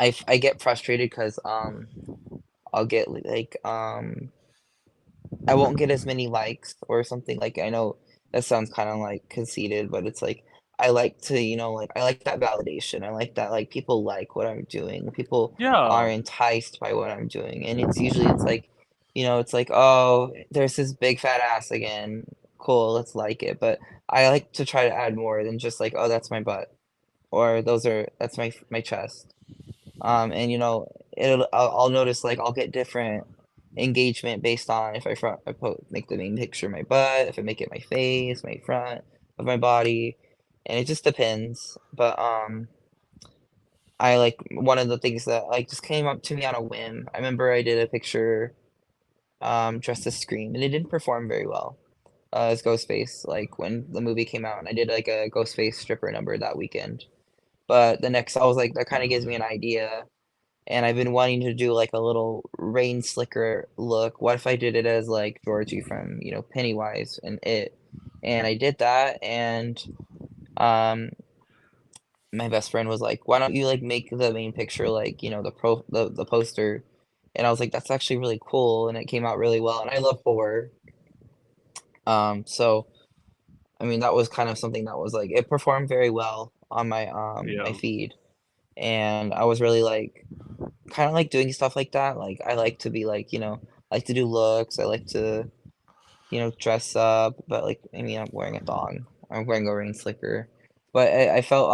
I get frustrated because I'll get like I won't get as many likes or something. Like, I know that sounds kind of like conceited, but it's like I like to, you know, like I like that validation. I like that like people like what I'm doing. People are Yeah. enticed by what I'm doing. And it's usually it's like, you know, it's like, oh, there's this big fat ass again. Cool, let's like it. But I like to try to add more than just like, oh, that's my butt, or that's my chest. And you know, I'll notice like I'll get different engagement based on if make the main picture my butt, if I make it my face, my front of my body, and it just depends. But I like one of the things that like just came up to me on a whim. I remember I did a picture dressed as Scream, and it didn't perform very well as Ghostface. Like when the movie came out, and I did like a Ghostface stripper number that weekend. But the next, I was like, that kind of gives me an idea, and I've been wanting to do like a little rain slicker look. What if I did it as like Georgie from, you know, Pennywise and It? And I did that, and um, my best friend was like, "Why don't you like make the main picture like, you know, the poster?" And I was like, "That's actually really cool," and it came out really well. And I love horror, so I mean, that was kind of something that was like it performed very well on my Yeah. feed, and I was really like kind of like doing stuff like that. Like I like to be like, you know, I like to do looks. I like to, you know, dress up. But like, I mean, I'm wearing a thong. I'm wearing a rain slicker. But I felt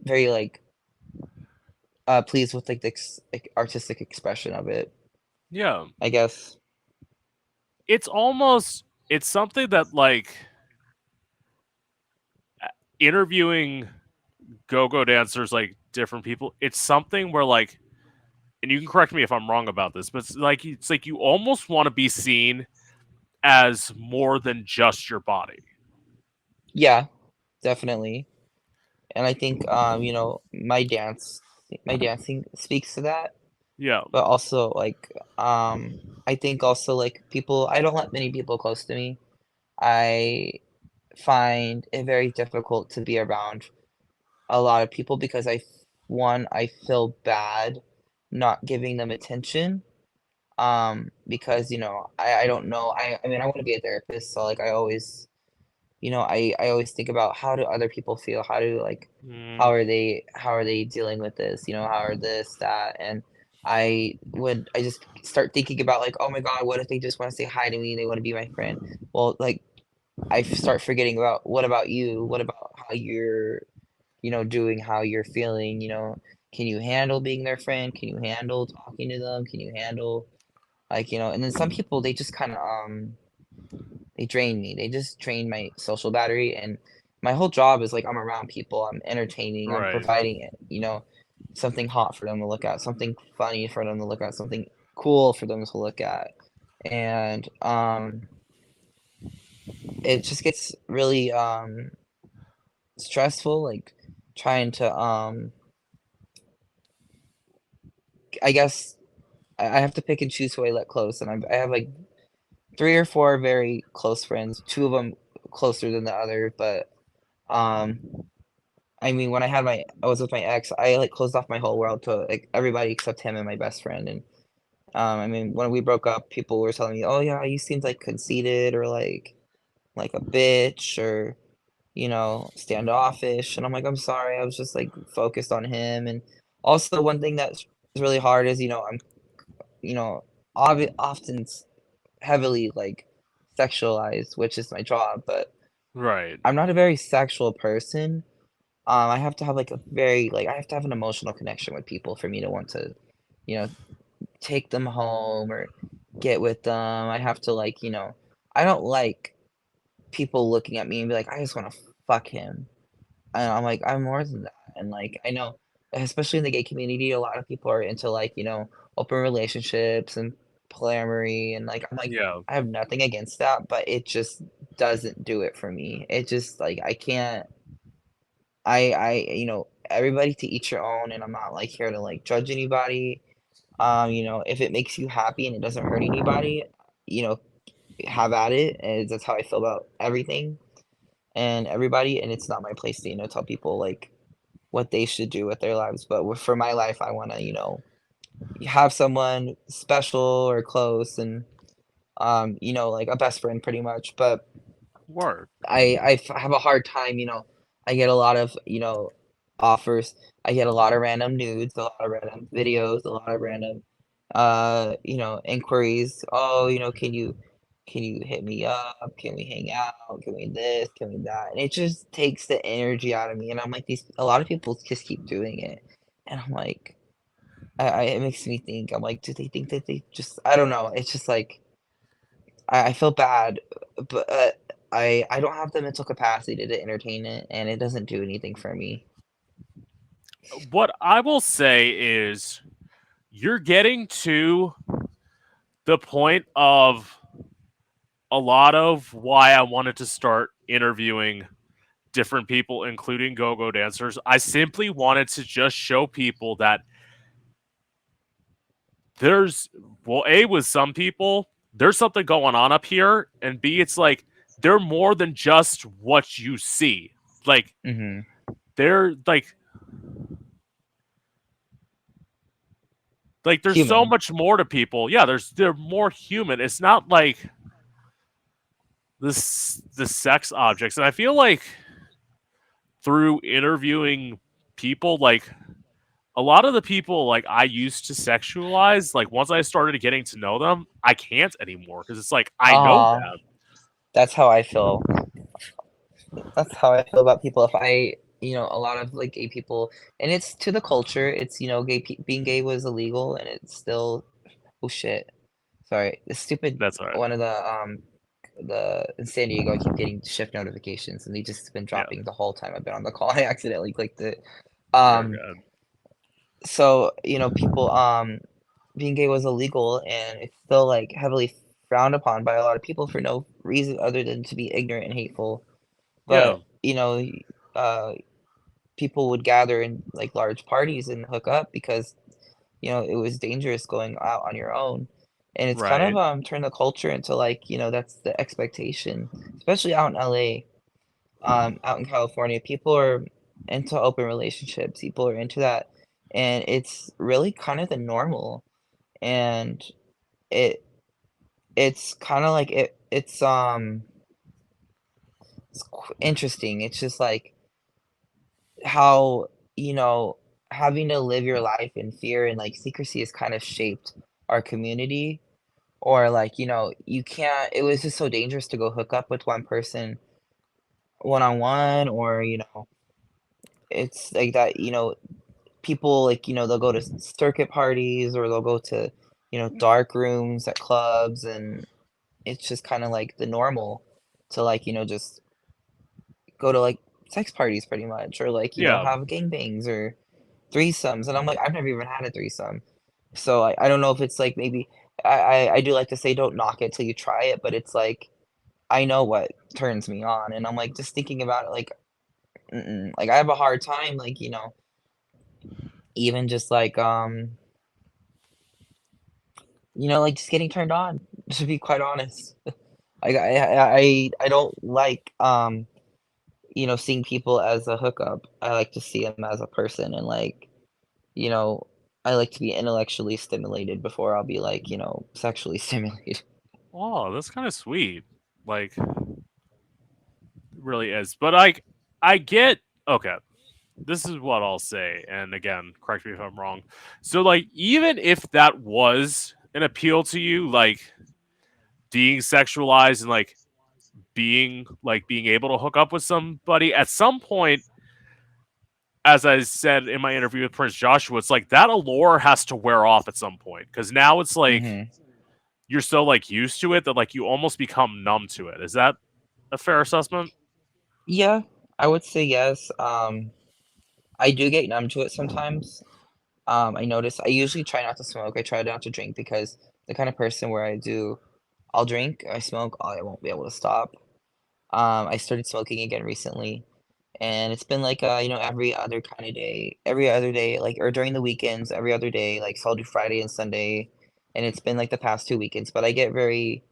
very like pleased with like the like, artistic expression of it. Yeah. I guess. It's something that like interviewing go-go dancers, like different people, it's something where like, and you can correct me if I'm wrong about this, but it's like you almost want to be seen as more than just your body. Yeah, definitely. And I think you know, my dancing speaks to that. Yeah. But also like I think also like people I don't let many people close to me. I find it very difficult to be around a lot of people because one, I feel bad not giving them attention. because, I don't know. I mean, I want to be a therapist, so like I always, I always think about how do other people feel? Mm, how are they dealing with this? How are this, that, and I just start thinking about like, oh my God, what if they just want to say hi to me? They want to be my friend. Well, like start forgetting about what about you? What about how you're, doing, how you're feeling? Can you handle being their friend? Can you handle talking to them? Can you handle and then some people they just kind of they drain me. They just drain my social battery, and my whole job is like I'm around people, I'm entertaining, I'm right. providing it, something hot for them to look at, something funny for them to look at, something cool for them to look at. And it just gets really stressful, like trying to I guess I have to pick and choose who I let close, and I have like 3 or 4 very close friends, 2 of them closer than the other, but um I mean, when I was with my ex, I, like, closed off my whole world to, like, everybody except him and my best friend, and, I mean, when we broke up, people were telling me, "Oh, yeah, you seemed, like, conceited or, like a bitch or, standoffish," and I'm like, "I'm sorry, I was just, like, focused on him," and also one thing that's really hard is, I'm, you know, often heavily, like, sexualized, which is my job, but Right. I'm not a very sexual person. I have to have like a very like I have to have an emotional connection with people for me to want to, you know, take them home or get with them. I have to I don't like people looking at me and be like, I just want to fuck him. And I'm like, I'm more than that. And like I know, especially in the gay community, a lot of people are into open relationships and polyamory and I'm like, Yeah. I have nothing against that, but it just doesn't do it for me. It just like I can't everybody to each your own, and I'm not like here to like judge anybody. If it makes you happy and it doesn't hurt anybody, you know, have at it. And that's how I feel about everything and everybody. And it's not my place to, tell people like what they should do with their lives. But for my life, I want to, have someone special or close and, like a best friend pretty much. But Word. have a hard time, I get a lot of, offers. I get a lot of random nudes, a lot of random videos, a lot of random, inquiries. Oh, can you hit me up? Can we hang out? Can we this? Can we that? And it just takes the energy out of me. And I'm like, a lot of people just keep doing it. And I'm like, it makes me think, I'm like, do they think that they just, I don't know. It's just like, I feel bad, but, I don't have the mental capacity to entertain it, and it doesn't do anything for me. What I will say is you're getting to the point of a lot of why I wanted to start interviewing different people, including go-go dancers. I simply wanted to just show people that there's, well, A, with some people, there's something going on up here, and B, it's like they're more than just what you see. Like, Mhm. they're like there's so Human. much more to people. Yeah, they're more human. It's not like the sex objects. And I feel like through interviewing people, like a lot of the people like I used to sexualize, like once I started getting to know them, I can't anymore because it's like I know Aw, them. that's how I feel. That's how I feel about people. If a lot of like gay people, and it's to the culture. It's being gay was illegal, and it's still. Oh shit! Sorry, the stupid That's all right. one of the in San Diego. I keep getting shift notifications, and they just been Yeah, dropping the whole time I've been on the call. I accidentally clicked it. you're Um, good. so people being gay was illegal, and it's still like heavily frowned upon by a lot of people for no reason other than to be ignorant and hateful. Yeah, But uh, people would gather in like large parties and hook up because it was dangerous going out on your own. And it's kind of right. turned the culture into like that's the expectation, especially out in LA, out in California. People are into open relationships. People are into that, and it's really kind of the normal. And it it's kind of like it's interesting. It's just like how, you know, having to live your life in fear and like secrecy has kind of shaped our community. Or like, you can't, it was just so dangerous to go hook up with one person one on one, or, it's like that, people like, they'll go to circuit parties, or they'll go to, dark rooms at clubs, and it's just kind of like the normal to like, just go to like sex parties pretty much, or like, Yeah. have gangbangs or threesomes. And I'm like, I've never even had a threesome. So I don't know if it's like maybe I do like to say don't knock it till you try it, but it's like I know what turns me on, and I'm like just thinking about it like mm-mm. Like I have a hard time like, even just like like just getting turned on, to be quite honest. Like I don't like seeing people as a hookup. I like to see them as a person, and like, you know, I like to be intellectually stimulated before I'll be like, sexually stimulated. Oh, that's kind of sweet. Like, really is. But I get okay. This is what I'll say, and again, correct me if I'm wrong. So, like, even if that was an appeal to you, like being sexualized and being able to hook up with somebody at some point, as I said in my interview with Prince Joshua, it's like that allure has to wear off at some point because now it's like Mhm. you're so like used to it that like you almost become numb to it. Is that a fair assessment? Yeah, I would say yes. I do get numb to it sometimes. I notice I usually try not to smoke. I try not to drink because the kind of person where I'll drink, I smoke, I won't be able to stop. I started smoking again recently, and it's been like every other kind of day, every other day, like or during the weekends, every other day, like so I'll do Friday and Sunday, and it's been like the past 2 weekends. But I get into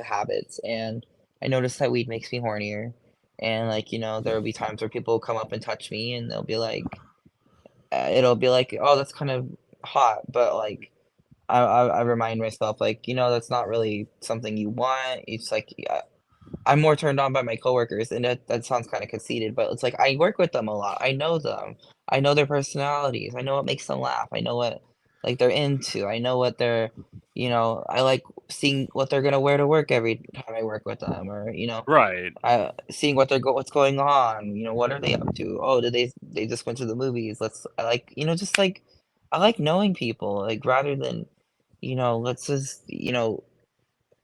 habits, and I notice that weed makes me hornier, and like there will be times where people will come up and touch me, and they'll be like, it'll be like, oh, that's kind of hot, but like I remind myself like that's not really something you want. It's like I'm more turned on by my coworkers, and that sounds kinda conceited, but it's like I work with them a lot. I know them. I know their personalities. I know what makes them laugh. I know what, like, they're into. I know what I like seeing what they're gonna wear to work every time I work with them, or, Right. seeing what's going on. What are they up to? Oh, did they just went to the movies. I like, just like I like knowing people, like, rather than, let's just,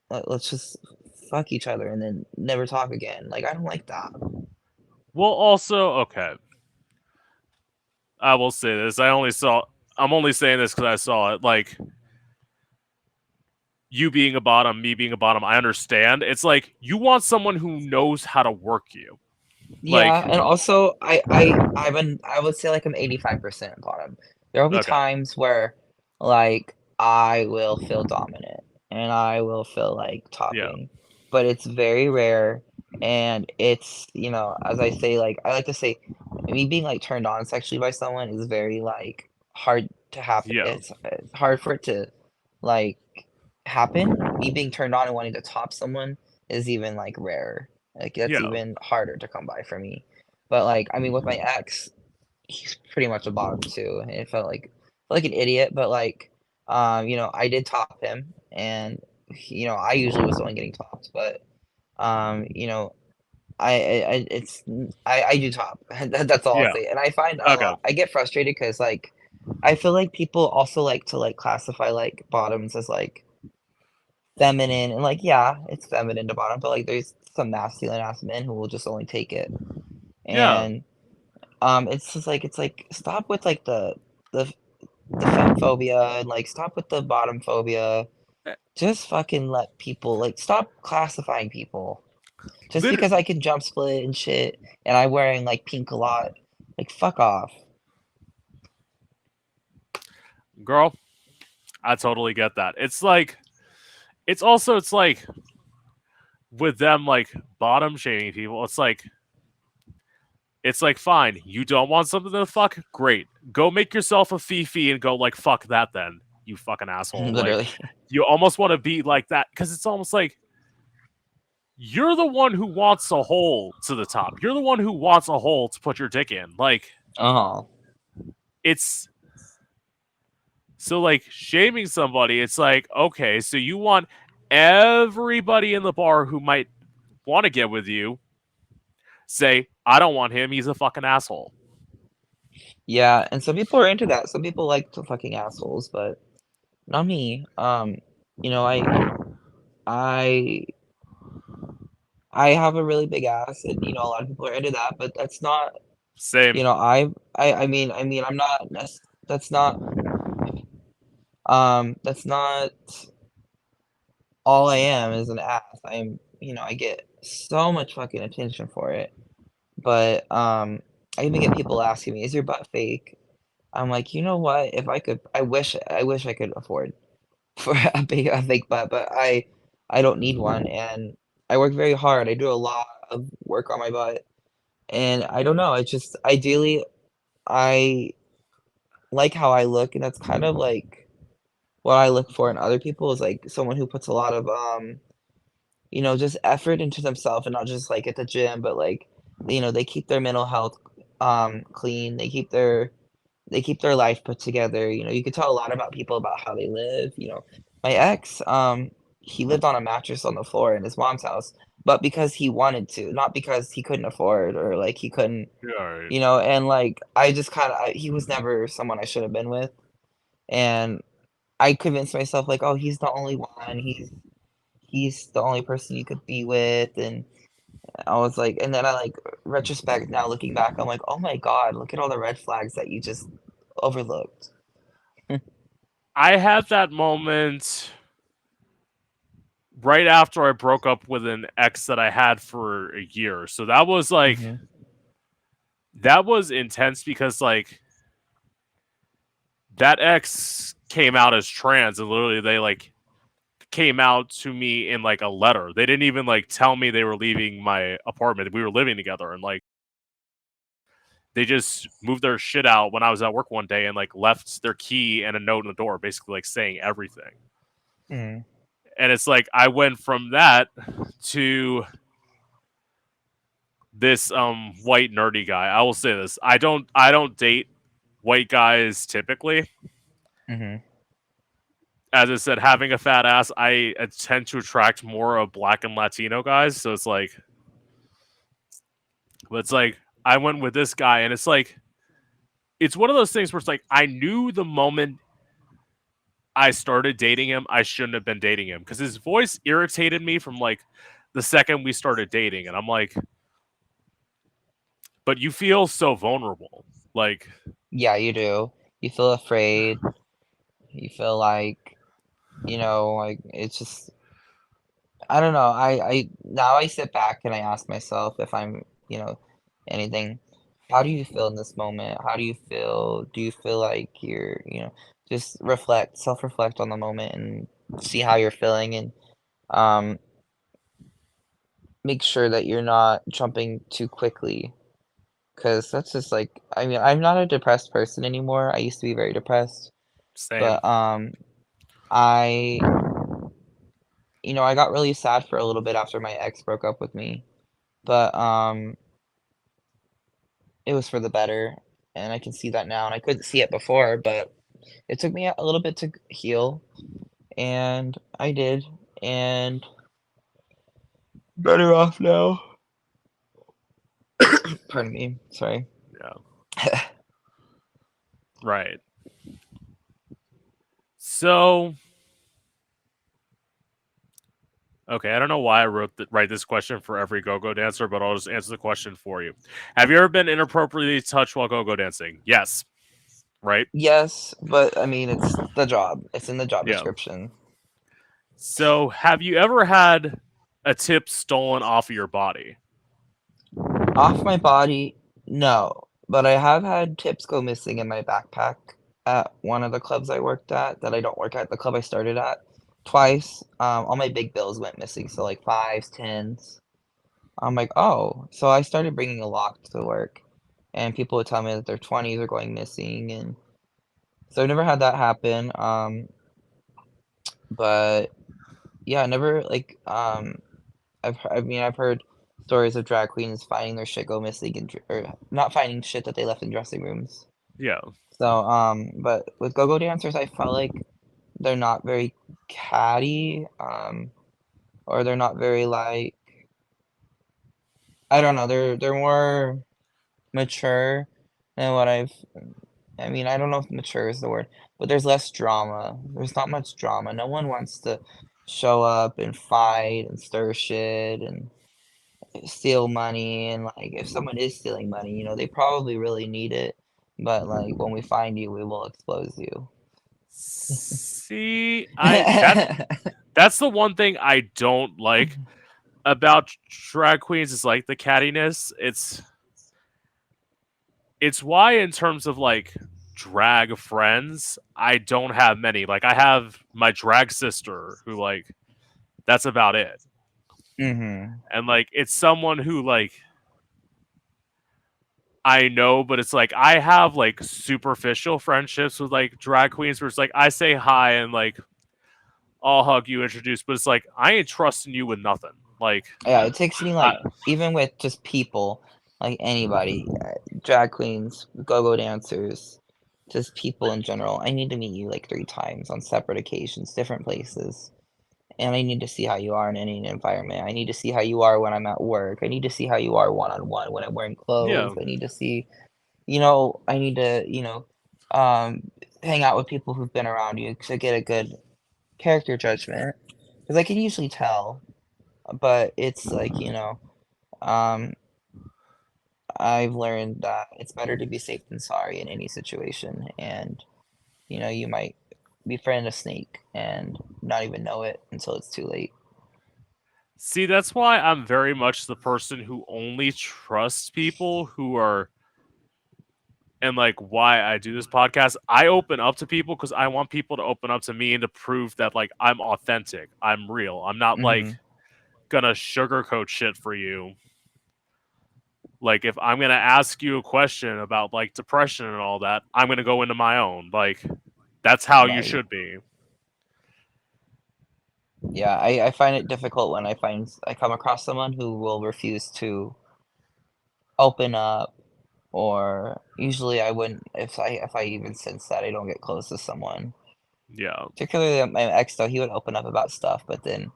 let's just fuck each other and then never talk again. Like, I don't like that. Well, also, okay. I will say this. I'm only saying this because I saw it. Like, you being a bottom, me being a bottom, I understand. It's like you want someone who knows how to work you. Like, Yeah, and also I would say like I'm 85% bottom. There will be okay, times where like I will feel dominant and I will feel like yeah, talking, but it's very rare, and it's, as I say, like I like to say me being like turned on sexually by someone is very like hard to happen. yeah, It's hard for it to like happen. Me being turned on and wanting to top someone is even like rare. Like that's yeah, even harder to come by for me. But like, I mean, with my ex, he's pretty much a bottom too, and it felt like an idiot. But like, I did top him, and I usually was the one getting topped. But um, you know, I do top. That's all I'll yeah. say. And I find a Okay, lot. I get frustrated because like, I feel like people also like to like classify like bottoms as like feminine, and like yeah, it's feminine to bottom, but like there's some masculine ass men who will just only take it. yeah. And it's just like stop with like the the femme phobia, and like stop with the bottom phobia. Eh, Just fucking let people like stop classifying people. Just Liter- because I can jump split and shit and I'm wearing like pink a lot, like fuck off. girl, I totally get that. It's like, it's like with them like bottom shaming people. It's like fine, you don't want something to fuck, great. Go make yourself a fifi and go like fuck that then. you fucking asshole. Like, Literally. you almost want to be like that because it's almost like you're the one who wants a hole to the top. You're the one who wants a hole to put your dick in. Like, Oh. it's so like shaming somebody. It's like, okay, so you want everybody in the bar who might want to get with you say, I don't want him. He's a fucking asshole. Yeah, and some people are into that. Some people like the fucking assholes, but not me. You know, I I have a really big ass, and you know, a lot of people are into that, but that's not. Same. You know, I mean, I'm not. That's not. That's not all I am is an ass. You know, I get so much fucking attention for it. But I even get people asking me, "Is your butt fake?" I'm like, you know what? If I could, I wish I could afford for a fake butt, but I don't need one, and I work very hard. I do a lot of work on my butt, and I don't know. It's just ideally, I like how I look, and that's kind of like what I look for in other people is like someone who puts a lot of you know, just effort into themselves and not just like at the gym, but like you know, they keep their mental health clean. They keep their life put together. You know, you could tell a lot about people about how they live. You know, my ex, he lived on a mattress on the floor in his mom's house, but because he wanted to, not because he couldn't afford or like he couldn't, Yeah, all right. you know, and like I just kind of, he was never someone I should have been with. And I convinced myself like, oh, he's the only one. He's the only person you could be with. And I was like, and then I like retrospect now looking back, I'm like, oh my God, look at all the red flags that you just overlooked. I had that moment right after I broke up with an ex that I had for a year. So that was like Mhm. that was intense because like that ex came out as trans and literally they like came out to me in like a letter. They didn't even like tell me they were leaving my apartment. We were living together and like they just moved their shit out when I was at work one day and like left their key and a note in the door basically like saying everything. Mhm. And it's like I went from that to this white nerdy guy. I will say this. I don't date white guys typically. Mhm. As I said, having a fat ass, I tend to attract more of black and Latino guys. So it's like, but it's like I went with this guy, and it's like it's one of those things where it's like I knew the moment I started dating him, I shouldn't have been dating him because his voice irritated me from like the second we started dating, and I'm like, but you feel so vulnerable, like Yeah, you do. You feel afraid. You feel like, you know, like it's just I don't know. I now I sit back and I ask myself if I'm, you know, anything. How do you feel in this moment? How do you feel? Do you feel like you're, you know, just reflect, self-reflect on the moment and see how you're feeling and um make sure that you're not jumping too quickly. 'Cause that's just like I mean, I'm not a depressed person anymore. I used to be very depressed, same. but I you know, I got really sad for a little bit after my ex broke up with me, but it was for the better, and I can see that now, and I couldn't see it before, but it took me a little bit to heal, and I did, and better off now. Pardon me, sorry. Yeah, right. So okay, I don't know why I write this question for every go-go dancer, but I'll just answer the question for you. Have you ever been inappropriately touched while go-go dancing? Yes. Right? Yes, but I mean, it's the job. It's in the job Yeah. description. So, have you ever had a tip stolen off of your body? Off my body, no, but I have had tips go missing in my backpack at one of the clubs I worked at that I don't work at, the club I started at, twice. All my big bills went missing, so like fives, tens. I'm like, oh, so I started bringing a lock to work, and people would tell me that their 20s are going missing, and so I've never had that happen. But yeah, never like I mean I've heard stories of drag queens finding their shit go missing or not finding shit that they left in dressing rooms. Yeah. So but with go-go dancers, I felt like they're not very catty, or they're not very like I don't know, they're more mature than what I mean, I don't know if mature is the word, but there's less drama. There's not much drama. No one wants to show up and fight and stir shit and steal money. And like, if someone is stealing money, they probably really need it. But like, when we find you, we will expose you. See, that's the one thing I don't like about drag queens is like the cattiness. It's why in terms of like drag friends, I don't have many. Like I have my drag sister who like that's about it. hmm And like it's someone who like I know, but it's like I have like superficial friendships with like drag queens where it's like I say hi and like I'll hug you, introduce, but it's like I ain't trusting you with nothing. Like Yeah, it takes me I, like, even with just people, like anybody, drag queens, go-go dancers, just people in general. I need to meet you like 3 times on separate occasions, different places. And I need to see how you are in any environment. I need to see how you are when I'm at work. I need to see how you are one on one when I'm wearing clothes. yeah. I need to see, I need to, hang out with people who've been around you to get a good character judgment. Because I can usually tell, but it's like, um, I've learned that it's better to be safe than sorry in any situation. And, you might befriend a snake and not even know it until it's too late. See, that's why I'm very much the person who only trusts people who are and like why I do this podcast. I open up to people because I want people to open up to me and to prove that like I'm authentic. I'm real. I'm not like hmm gonna sugarcoat shit for you. Like if I'm gonna ask you a question about like depression and all that, I'm gonna go into my own. Like that's how you Right. should be. Yeah, I find it difficult when I come across someone who will refuse to open up, or usually I wouldn't if I even sense that I don't get close to someone. Yeah. Particularly my ex though, he would open up about stuff, but then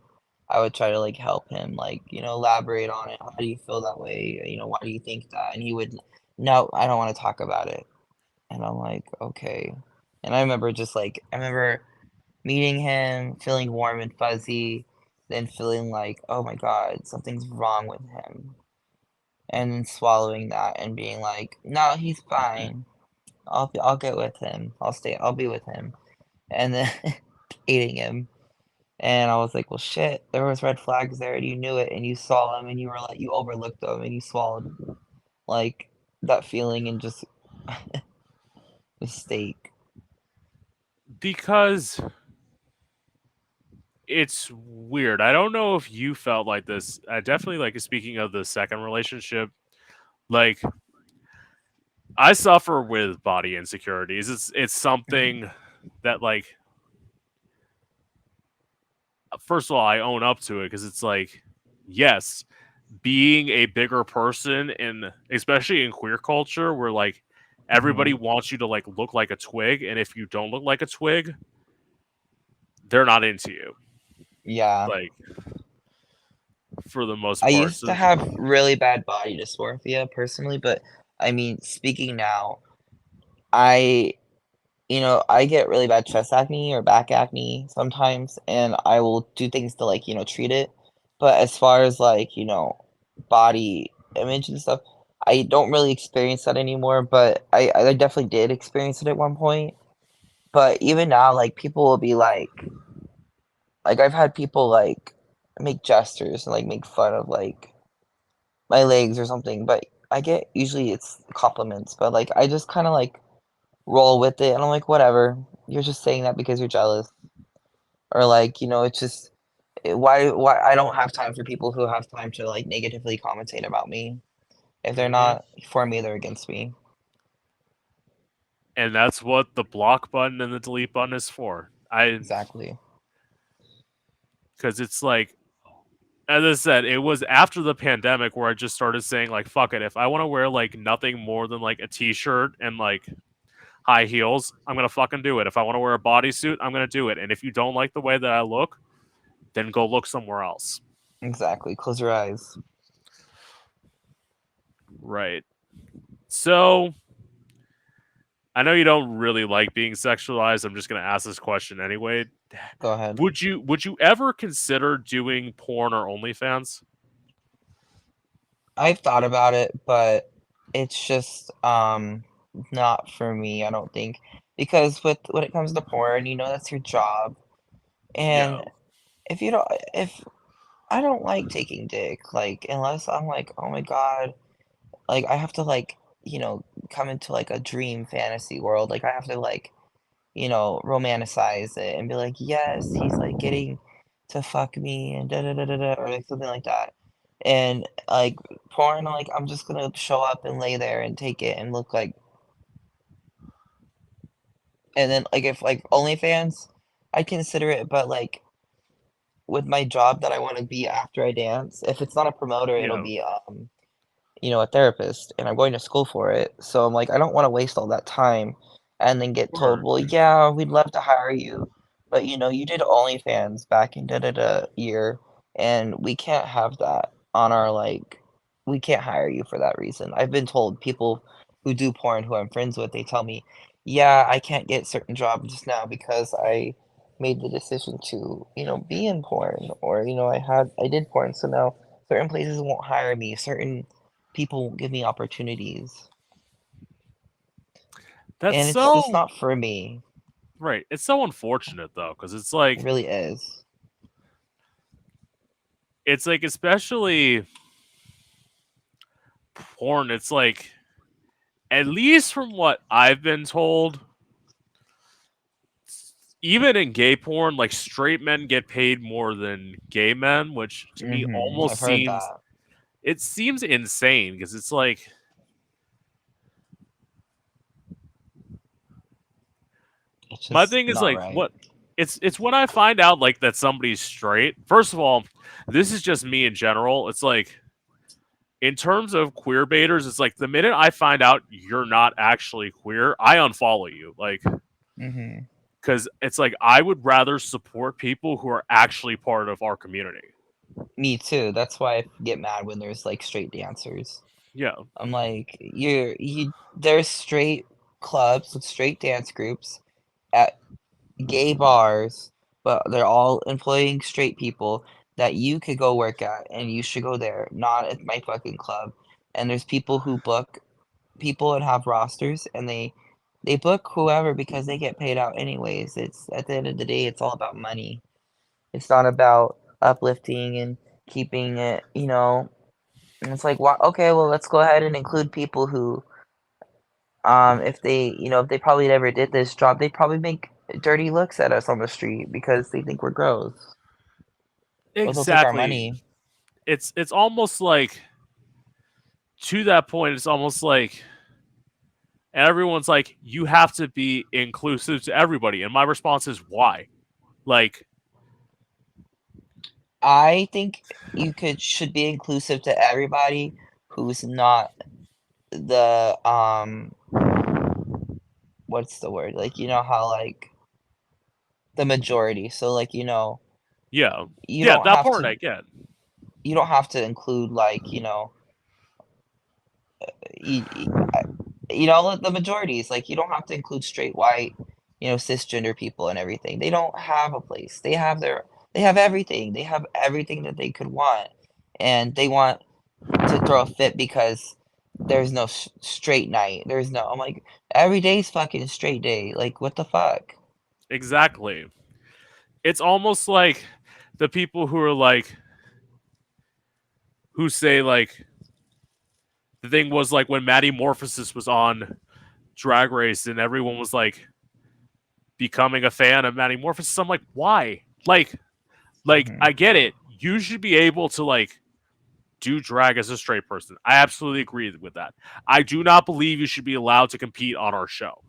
I would try to like help him, like, elaborate on it. How do you feel that way? Why do you think that? And he would, no, I don't want to talk about it. And I'm like, okay. And I remember meeting him, feeling warm and fuzzy, then feeling like, "Oh my god, something's wrong with him." And then swallowing that and being like, "No, he's fine. I'll get with him. I'll be with him." And then hating him. And I was like, "Well, shit, there was red flags there, and you knew it, and you saw them, and you overlooked them, and you swallowed, like, that feeling and just mistake." Because it's weird. I don't know if you felt like this. I definitely like speaking of the second relationship, like I suffer with body insecurities. It's Mhm. something that like first of all I own up to it because it's like yes, being a bigger person in especially in queer culture where like everybody Mhm. wants you to like look like a twig and if you don't look like a twig, they're not into you. Yeah. Like for the most I part. used to So have really bad body dysmorphia personally, but I mean, speaking now, I I get really bad chest acne or back acne sometimes, and I will do things to like, treat it. But as far as like, body image and stuff, I don't really experience that anymore, but I definitely did experience it at one point. But even now, like people will be like I've had people like make gestures and like make fun of like my legs or something, but I get usually it's compliments, but like I just kind of like roll with it and I'm like, whatever. You're just saying that because you're jealous. Or like, it's just why I don't have time for people who have time to like negatively commentate about me. If they're mhm. not for me, they're against me. And that's what the block button and the delete button is for. I Exactly. because it's like, as I said, it was after the pandemic where I just started saying like, fuck it, if I want to wear like nothing more than like a t-shirt and like high heels, I'm gonna fucking do it. If I want to wear a bodysuit, I'm gonna do it. And if you don't like the way that I look, then go look somewhere else. Exactly. Close your eyes. Right. So I know you don't really like being sexualized. I'm just gonna ask this question anyway. Go ahead. Would you ever consider doing porn or OnlyFans? I've thought about it, but it's just not for me, I don't think. Because with when it comes to porn, you know that's your job. Yeah. And if you don't if I don't like taking dick, like unless I'm like, "Oh my God," like I have to like, come into like a dream fantasy world. Like I have to like romanticize it and be like, "Yes, he's, like, getting to fuck me and da da da da da," or, like, something like that. And, like, porn, like, I'm just gonna show up and lay there and take it and look like and then, like, if, like, OnlyFans, I'd consider it, but, like, with my job that I wanna be after I dance, if it's not a promoter, it'll Yeah. be, a therapist, and I'm going to school for it. So I'm like, I don't want to waste all that time and then get told, Word. well, yeah, we'd love to hire you, but you did OnlyFans back in da da da year, and we can't have that on our like, we can't hire you for that reason. I've been told people who do porn who I'm friends with, they tell me, yeah, I can't get certain jobs just now because I made the decision to, be in porn, or I did porn, so now certain places won't hire me, certain people won't give me opportunities, That's and it's just so not for me. right. It's so unfortunate though, because It really is. it's like especially porn. It's like at least from what I've been told, even in gay porn, like straight men get paid more than gay men, which to me I've almost heard seems that. it seems insane because it's like It's my just thing is not like right. what it's when I find out like that somebody's straight. First of all, this is just me in general. It's like in terms of queer baiters, it's like the minute I find out you're not actually queer, I unfollow you. Like Mhm. because it's like I would rather support people who are actually part of our community. Me too, that's why I get mad when there's, like, straight dancers. Yeah, I'm like, there's straight clubs with straight dance groups at gay bars, but they're all employing straight people that you could go work at, and you should go there, not at my fucking club. And there's people who book people and have rosters, and they book whoever because they get paid out anyways. It's at the end of the day, it's all about money. It's not about uplifting and keeping it, and it's like, why, okay, well, let's go ahead and include people who, if they probably never did this job, they'd probably make dirty looks at us on the street because they think we're gross. But they'll take our exactly. money. It's almost like to that point. It's almost like everyone's like you have to be inclusive to everybody, and my response is why? Like, I think you should be inclusive to everybody who's not the what's the word? Like, you know how like the majority. So like, yeah, you yeah, don't that have part to I get. you don't have to include like, you, the majorities. Like you don't have to include straight white, cisgender people and everything. They don't have a place. They have everything. They have everything that they could want. And they want to throw a fit because there's no straight night. There's no I'm like, every day's fucking straight day. Like, what the fuck? Exactly. It's almost like the people who are like who say like the thing was like when Maddie Morphosis was on Drag Race and everyone was like becoming a fan of Maddie Morphosis. I'm like, why? Like Mhm. I get it. You should be able to like do drag as a straight person. I absolutely agree with that. I do not believe you should be allowed to compete on our show.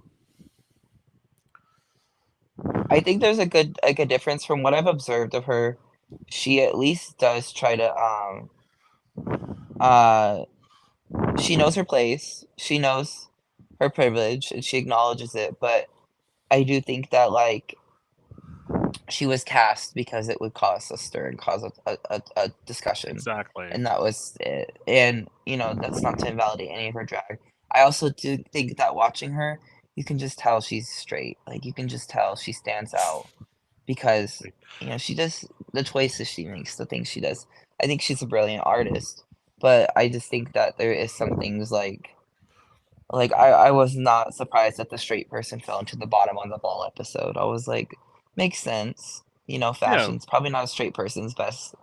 I think there's a good difference from what I've observed of her. she at least does try to uh she knows her place, she knows her privilege, and she acknowledges it, but I do think that, like, she was cast because it would cause a stir and cause a discussion, Exactly. and that was it, and, that's not to invalidate any of her drag. I also do think that watching her, you can just tell she's straight, like, you can just tell she stands out because, she does the choices she makes, the things she does. I think she's a brilliant artist, but I just think that there is some things like, I was not surprised that the straight person fell into the bottom on the ball episode. I was like, "Makes sense." Yeah. Fashion's probably not a straight person's best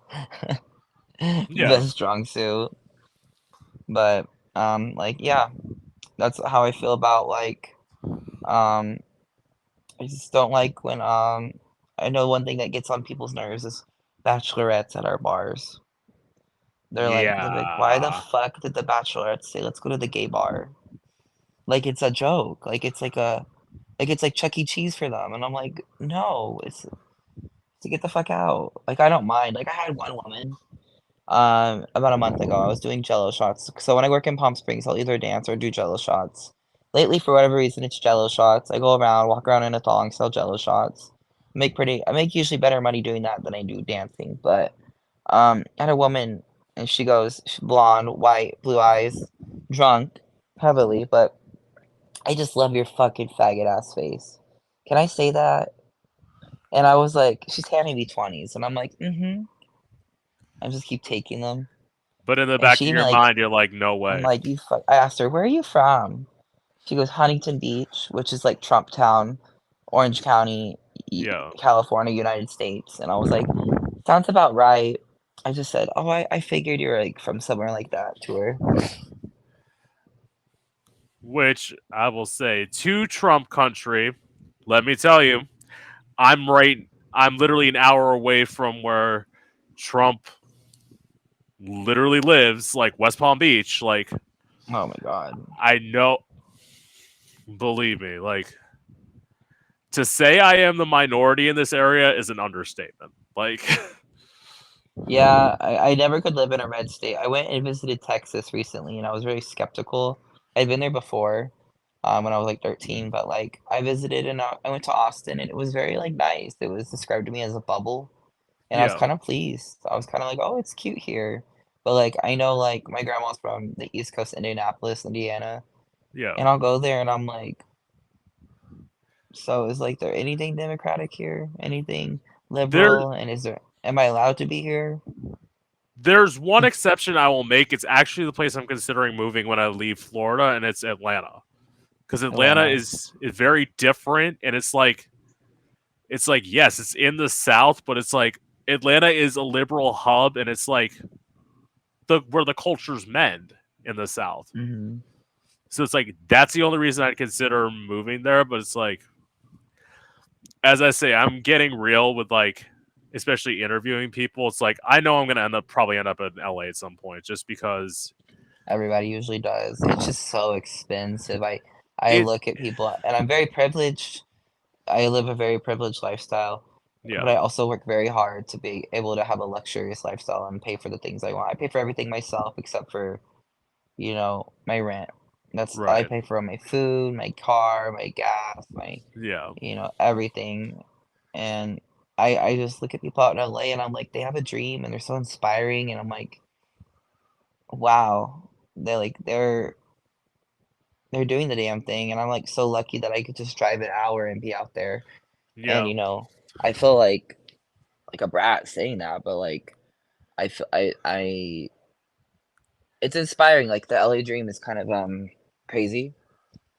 Yeah. best strong suit, but, like, yeah, that's how I feel about, like, um I just don't like when, I know one thing that gets on people's nerves is bachelorettes at our bars. They're like, "Why the Yeah. fuck did the bachelorettes say, 'Let's go to the gay bar?'" Like, it's a joke, like, it's like Chuck E. Cheese for them, and I'm like, "No, it's to get the fuck out." Like, I don't mind, like, I had one woman, about a month ago, I was doing Jello shots. So when I work in Palm Springs, I'll either dance or do Jello shots. Lately, for whatever reason, it's Jello shots. I go around, walk around in a thong, sell Jello shots. I make usually better money doing that than I do dancing, but, I had a woman, and she's blonde, white, blue eyes, drunk, heavily, but I just love your fucking faggot ass face. Can I say that? And I was like, she's handing me 20s, and I'm like, mm-hmm. I just keep taking them. But in the And back she of gave me your like, mind, you're like, no I'm way. like, I asked her, where are you from? She goes, Huntington Beach, which is like Trump Town, Orange County, Yeah. California, United States. And I was like, sounds about right. I just said, oh, I figured you were like from somewhere like that to her. Which I will say to Trump country, let me tell you, I'm right. I'm literally an hour away from where Trump literally lives, like West Palm Beach. Like, Oh my God. I know, believe me, like, to say I am the minority in this area is an understatement. Like, Yeah, I never could live in a red state. I went and visited Texas recently, and I was very skeptical. I'd been there before, when I was like 13, but like I visited and I went to Austin, and it was very like nice. It was described to me as a bubble, and I was yeah, kind of pleased. I was kind of like, oh, it's cute here. But like I know like my grandma's from the East Coast, Indianapolis, Indiana, yeah. and I'll go there and I'm like, so is like there anything democratic here? Anything There, liberal? And am I allowed to be here? there's one exception I will make. It's actually the place I'm considering moving when I leave Florida, and it's Atlanta. Because Atlanta Atlanta. is very different, and it's like yes, it's in the South, but it's like Atlanta is a liberal hub, and it's like the where the cultures mend in the South. Hmm. So it's like that's the only reason I'd consider moving there. But it's like, as I say, I'm getting real with like, especially interviewing people. It's like I know I'm gonna probably end up in LA at some point, just because Everybody usually does. It's just so expensive. I it. look at people, and I'm very privileged. I live a very privileged lifestyle, but Yeah, I also work very hard to be able to have a luxurious lifestyle and pay for the things I want. I pay for everything myself except for, my rent. I right. pay for my food, my car, my gas, my, Yeah, everything. And I just look at people out in LA and I'm like, they have a dream and they're so inspiring and I'm like, wow. They're doing the damn thing and I'm like so lucky that I could just drive an hour and be out there. And yeah, I feel like a brat saying that, but like I feel I it's inspiring. Like the LA dream is kind of crazy.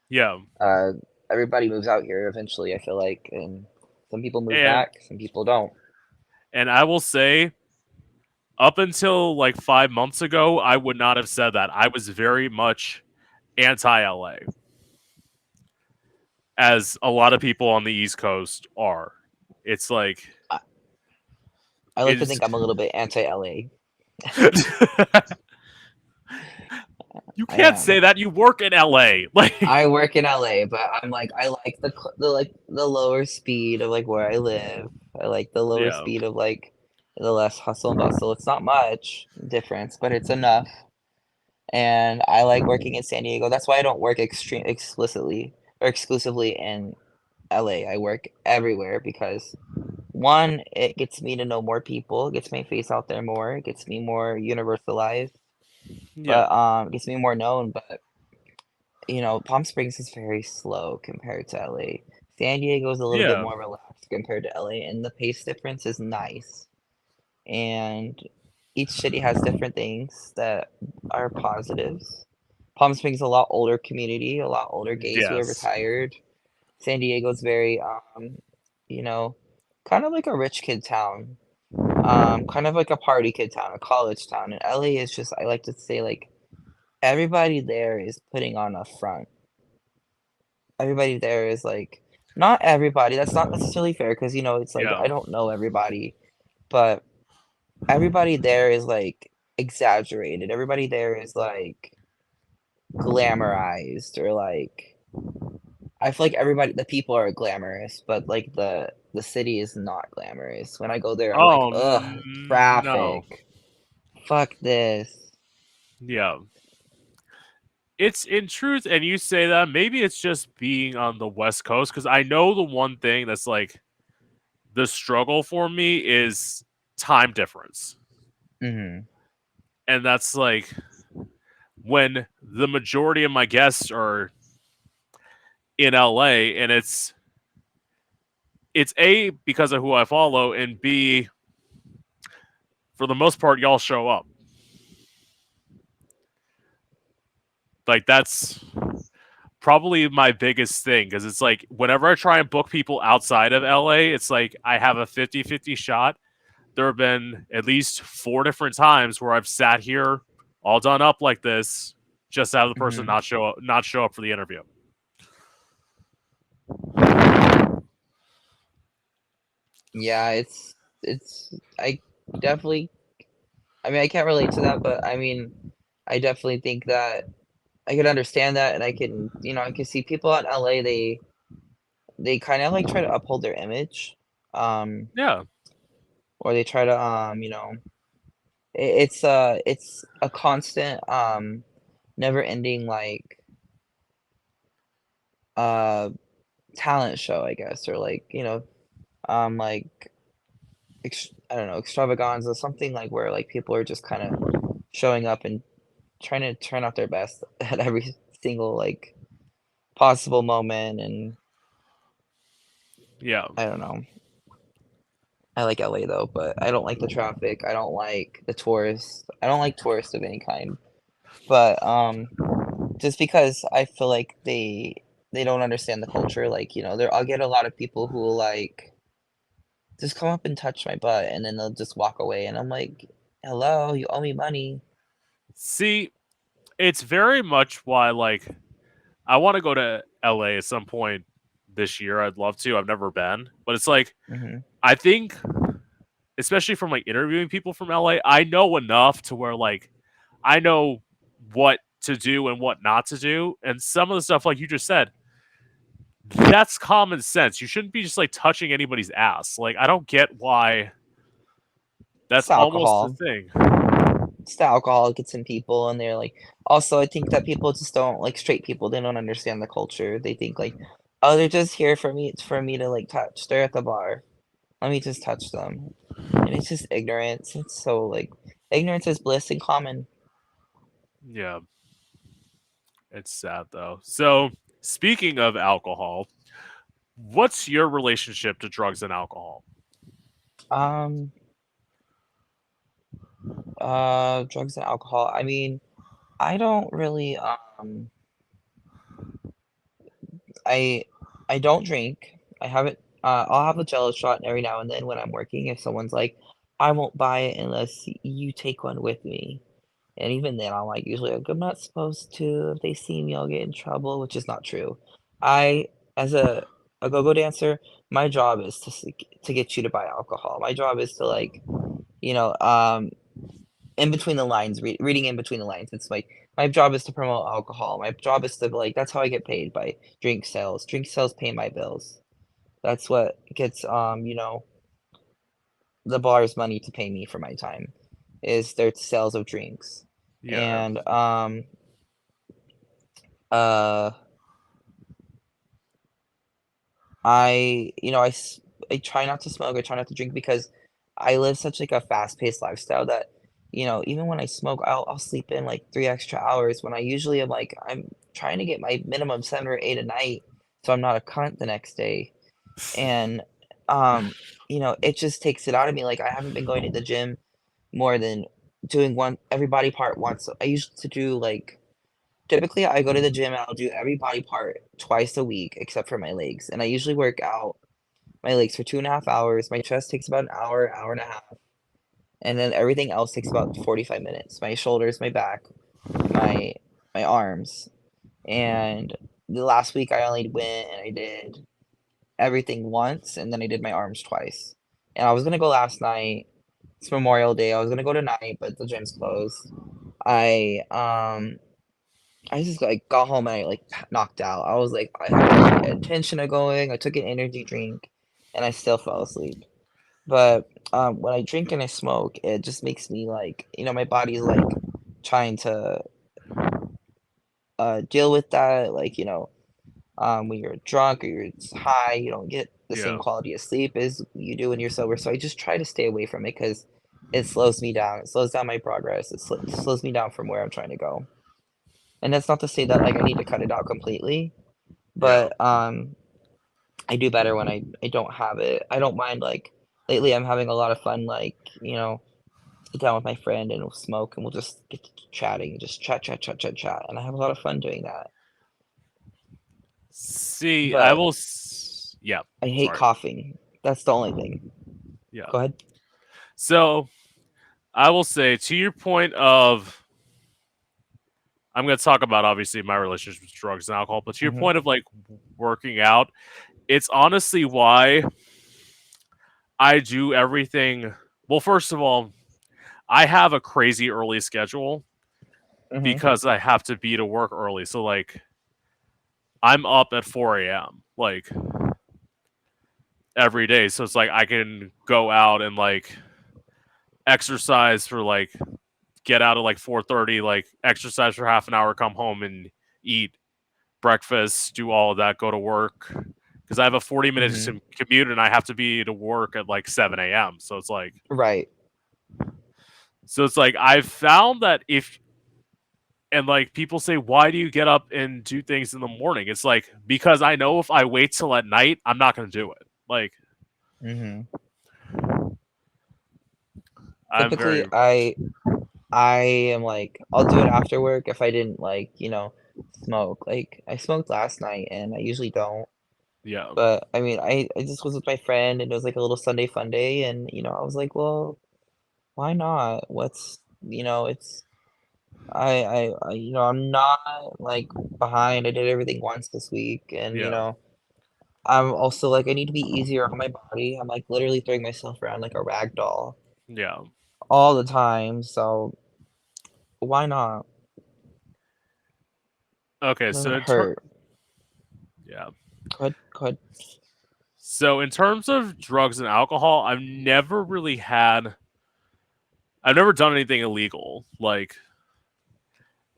yeah. Uh Everybody moves out here eventually, I feel like, and some people move And back, some people don't. and I will say, up until like 5 months ago, I would not have said that. I was very much anti LA, as a lot of people on the East Coast are. It's like I, I like to it's think I'm a little bit anti-LA. you I can't am. say that. You work in LA. Like I work in LA, but I'm like I like the lower speed of like where I live. I like the lower yeah. speed of like the less hustle and bustle. It's not much difference, but it's enough. And I like working in San Diego. That's why I don't work extreme explicitly or exclusively in LA. I work everywhere because one, it gets me to know more people, it gets my face out there more, it gets me more universalized, Yeah. but it gets me more known. But Palm Springs is very slow compared to LA. San Diego is a little bit Yeah. more relaxed compared to LA, and the pace difference is nice. And each city has different things that are positives. Palm Springs is a lot older community, a lot older gays who are Yes. retired. San Diego's very, you know, kind of like a rich kid town, kind of like a party kid town, a college town. And LA is just, I like to say, like, everybody there is putting on a front. Everybody there is like, not everybody, that's not necessarily fair because, it's like Yeah. I don't know everybody, but everybody there is like exaggerated. Everybody there is like glamorized or like I feel like the people are glamorous, but like the city is not glamorous. When I go there, I'm like, Oh ugh, no. traffic. Fuck this. Yeah. It's in truth, and you say that maybe it's just being on the West Coast because I know the one thing that's like the struggle for me is time difference. Hmm. And that's like when the majority of my guests are in LA and it's A because of who I follow and B for the most part y'all show up. Like that's probably my biggest thing because it's like whenever I try and book people outside of LA, it's like I have a 50-50 shot. There have been at least 4 different times where I've sat here all done up like this just to have the person Hmm. not show up for the interview. Yeah, it's I definitely I mean I can't relate to that, but I mean I definitely think that I could understand that and I can see people out in LA they kind of like try to uphold their image. Um Yeah. or they try to it's a constant never ending like uh talent show, I guess, or like like I don't know, extravaganza, something like where like people are just kind of showing up and trying to turn out their best at every single like possible moment. And Yeah. I don't know, I like LA though, but I don't like the traffic, I don't like the tourists, I don't like tourists of any kind. But just because I feel like they don't understand the culture, like, I'll get a lot of people who will, like, just come up and touch my butt, and then they'll just walk away, and I'm like, "Hello, you owe me money." See, it's very much why like I want to go to LA at some point this year. I'd love to. I've never been, but it's like Mhm, I think, especially from like interviewing people from LA, I know enough to where like I know what to do and what not to do, and some of the stuff like you just said, that's common sense. You shouldn't be just like touching anybody's ass. Like I don't get why it's that's the almost the alcohol. thing. It's the alcohol that gets in people, and they're like also, I think that people just don't like, straight people, they don't understand the culture. They think like, "Oh, they're just here for me to, like, touch. They're at the bar. Let me just touch them." And it's just ignorance. It's so, like ignorance is bliss in common. Yeah, it's sad though. So speaking of alcohol, what's your relationship to drugs and alcohol? Um, Drugs and alcohol. I mean, I don't really, I I don't drink. I haven't I'll have a Jello shot every now and then when I'm working if someone's like, "I won't buy it unless you take one with me." And even then, I'm like, usually like, "I'm not supposed to. If they see me, I'll get in trouble," which is not true. I as a go-go dancer, my job is to get you to buy alcohol. My job is to like, you know, in between the lines, reading in between the lines. It's like my job is to promote alcohol. My job is to like that's how I get paid by drink sales. Drink sales pay my bills. That's what gets the bar's money to pay me for my time is their sales of drinks. Yeah. And uh I try not to smoke, I try not to drink because I live such like a fast-paced lifestyle that, even when I smoke, I'll sleep in like 3 extra hours when I usually am like I'm trying to get my minimum 7 or 8 a night so I'm not a cunt the next day. And it just takes it out of me. Like I haven't been going to the gym more than doing one every body part once. I used to do like typically I go to the gym and I'll do every body part twice a week except for my legs. And I usually work out my legs for 2.5 hours. My chest takes about an hour, hour and a half, and then everything else takes about 45 minutes. My shoulders, my back, my my arms. And the last week I only went and I did everything once, and then I did my arms twice. And I was gonna go last night. It's Memorial Day. I was gonna go tonight, but the gym's closed. I um I just like got home and I like knocked out. I was like I had every intention of going. I took an energy drink, and I still fell asleep. But when I drink and I smoke, it just makes me like my body's like trying to deal with that. Like when you're drunk or you're high, you don't get the same Yeah. quality of sleep as you do when you're sober. So I just try to stay away from it because it slows me down. It slows down my progress. It slows me down from where I'm trying to go. And that's not to say that like I need to cut it out completely, Yeah. but I do better when I don't have it. I don't mind like lately I'm having a lot of fun like sit down with my friend and we'll smoke and we'll just get to chatting, just chat, chat, chat, chat, chat, and I have a lot of fun doing that. See, I But will. Yeah. I hate Sorry. coughing. That's the only thing. Yeah. Go ahead. So I will say to your point of I'm going to talk about obviously my relationship with drugs and alcohol, but to your Mhm. point of like working out, it's honestly why I do everything. Well, first of all, I have a crazy early schedule Mhm. because I have to be to work early. So like I'm up at 4 a.m. like every day. So it's like I can go out and like exercise for like get out at like 4:30, like exercise for half an hour, come home and eat breakfast, do all of that, go to work. Because I have a 40-minute Mhm. commute and I have to be to work at like 7 a.m. Right. So it's like I've found that if and like people say, why do you get up and do things in the morning? It's like because I know if I wait till at night, I'm not going to do it. Like Mhm. I'm Typically, very I am like I'll do it after work if I didn't like smoke. Like I smoked last night, and I usually don't. yeah But I mean, I just was with my friend, and it was like a little Sunday fun day, and I was like, well, why not? It's I'm not like behind. I did everything once this week, and yeah I'm also like I need to be easier on my body. I'm like literally throwing myself around like a rag doll yeah. all the time. So why not? Okay, It so doesn't hurt. yeah. Go ahead, go ahead. So in terms of drugs and alcohol, I've never done anything illegal like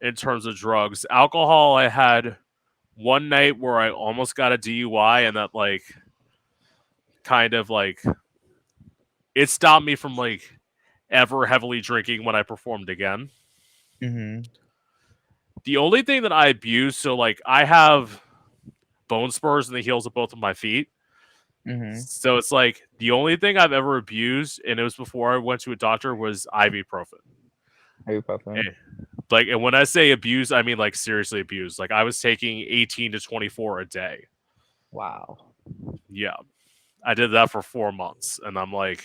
in terms of drugs. Alcohol, I had one night where I almost got a DUI, and that like kind of like it stopped me from like ever heavily drinking when I performed again. Mhm, The only thing that I abuse, so like I have bone spurs in the heels of both of my feet. mhm. So it's like the only thing I've ever abused, and it was before I went to a doctor, was ibuprofen. Ibuprofen. And, like, and when I say abuse, I mean like seriously abused. Like I was taking 18 to 24 a day. Wow. Yeah, I did that for 4 months, and I'm like,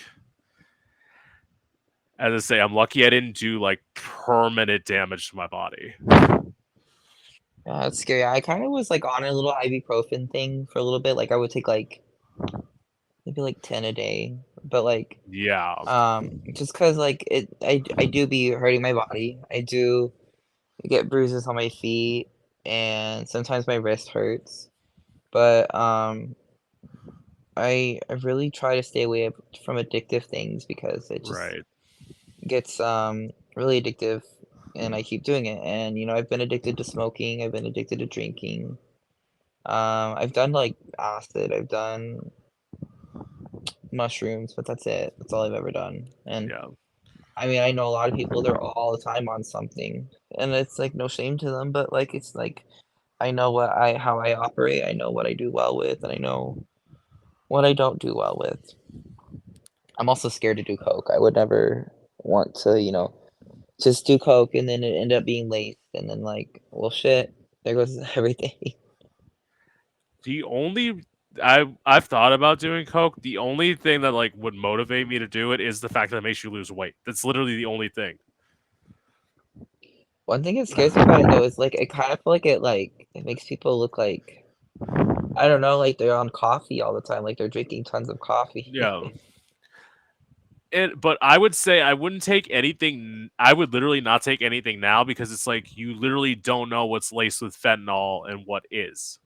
as I say, I'm lucky I didn't do like permanent damage to my body. Yeah, that's scary. I kind of was like on a little ibuprofen thing for a little bit. Like I would take like maybe like 10 a day, but like Yeah, just cause like I do be hurting my body. I do get bruises on my feet and sometimes my wrist hurts. But I really try to stay away from addictive things because it just Right. gets really addictive and I keep doing it. And you know, I've been addicted to smoking, I've been addicted to drinking. I've done like acid, I've done mushrooms, but that's it. That's all I've ever done. And Yeah. I mean, I know a lot of people, they're all the time on something. And it's like no shame to them, but like it's like I know how I operate, I know what I do well with, and I know what I don't do well with. I'm also scared to do coke. I would never want to, you know, just do coke and then it end up being laced and then like, well shit, there goes everything. The only I've thought about doing coke. The only thing that like would motivate me to do it is the fact that it makes you lose weight. That's literally the only thing. One thing that scares me about it though is like I kind of feel like it makes people look like I don't know, like they're on coffee all the time, like they're drinking tons of coffee. Yeah. But I would say I wouldn't take anything. I would literally not take anything now because it's like you literally don't know what's laced with fentanyl and what is.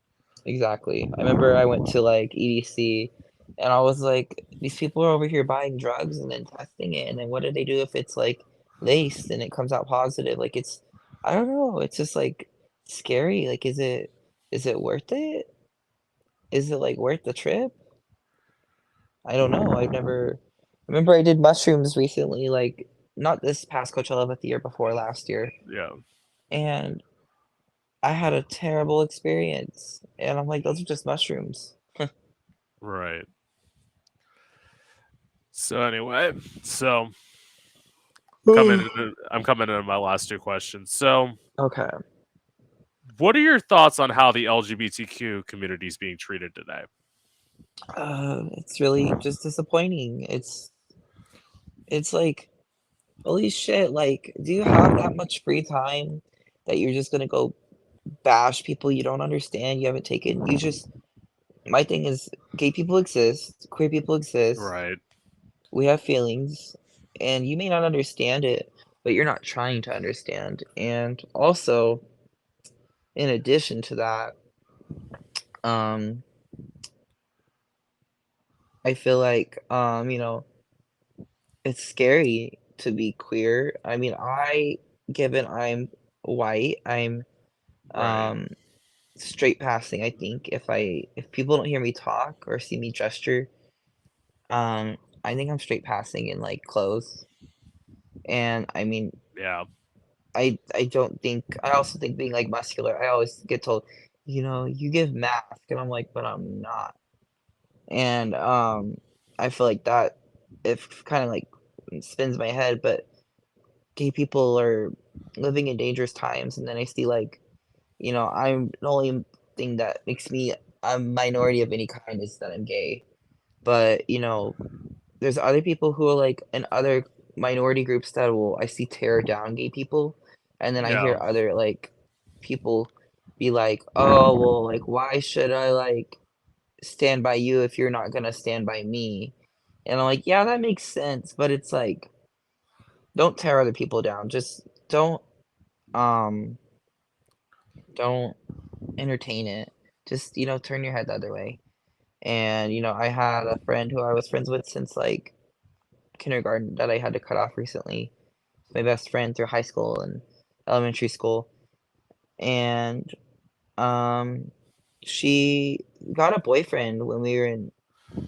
Exactly. I remember I went to like EDC and I was like, these people are over here buying drugs and then testing it. And then what do they do if it's like laced and it comes out positive? Like it's, I don't know. It's just like scary. Like, is it worth it? Is it like worth the trip? I don't know. I remember I did mushrooms recently, like not this past Coachella, but the year before last year. Yeah. And I had a terrible experience. And I'm like, those are just mushrooms. Right. So anyway, so I'm coming into my last two questions. So, Okay. what are your thoughts on how the LGBTQ community is being treated today? It's really just disappointing. It's like, holy shit, like, do you have that much free time that you're just gonna go bash people you don't understand, you haven't taken? You just my thing is gay people exist, queer people exist, Right. we have feelings, and you may not understand it, but you're not trying to understand. And also, in addition to that, um, I feel like, you know, it's scary to be queer. I mean, given I'm white, I'm, Right. um, straight passing, I think. If people don't hear me talk or see me gesture, I think I'm straight passing in, like, clothes. And, I mean, Yeah. I don't think I also think being, like, muscular, I always get told, you know, "You give mask," and I'm like, "But I'm not." And, I feel like that it kinda, like, spins my head, but gay people are living in dangerous times, and then I see, like, you know, I'm the only thing that makes me a minority of any kind is that I'm gay. But, you know, there's other people who are, like, in other minority groups that will I see tear down gay people, and then I Yeah. hear other, like, people be like, "Oh, well, like, why should I, like, stand by you if you're not gonna stand by me?" And I'm like, "Yeah, that makes sense," but it's like, don't tear other people down, just um, don't entertain it. Just, you know, turn your head the other way. And, you know, I had a friend who I was friends with since like kindergarten that I had to cut off recently. My best friend through high school and elementary school. And um she got a boyfriend when we were in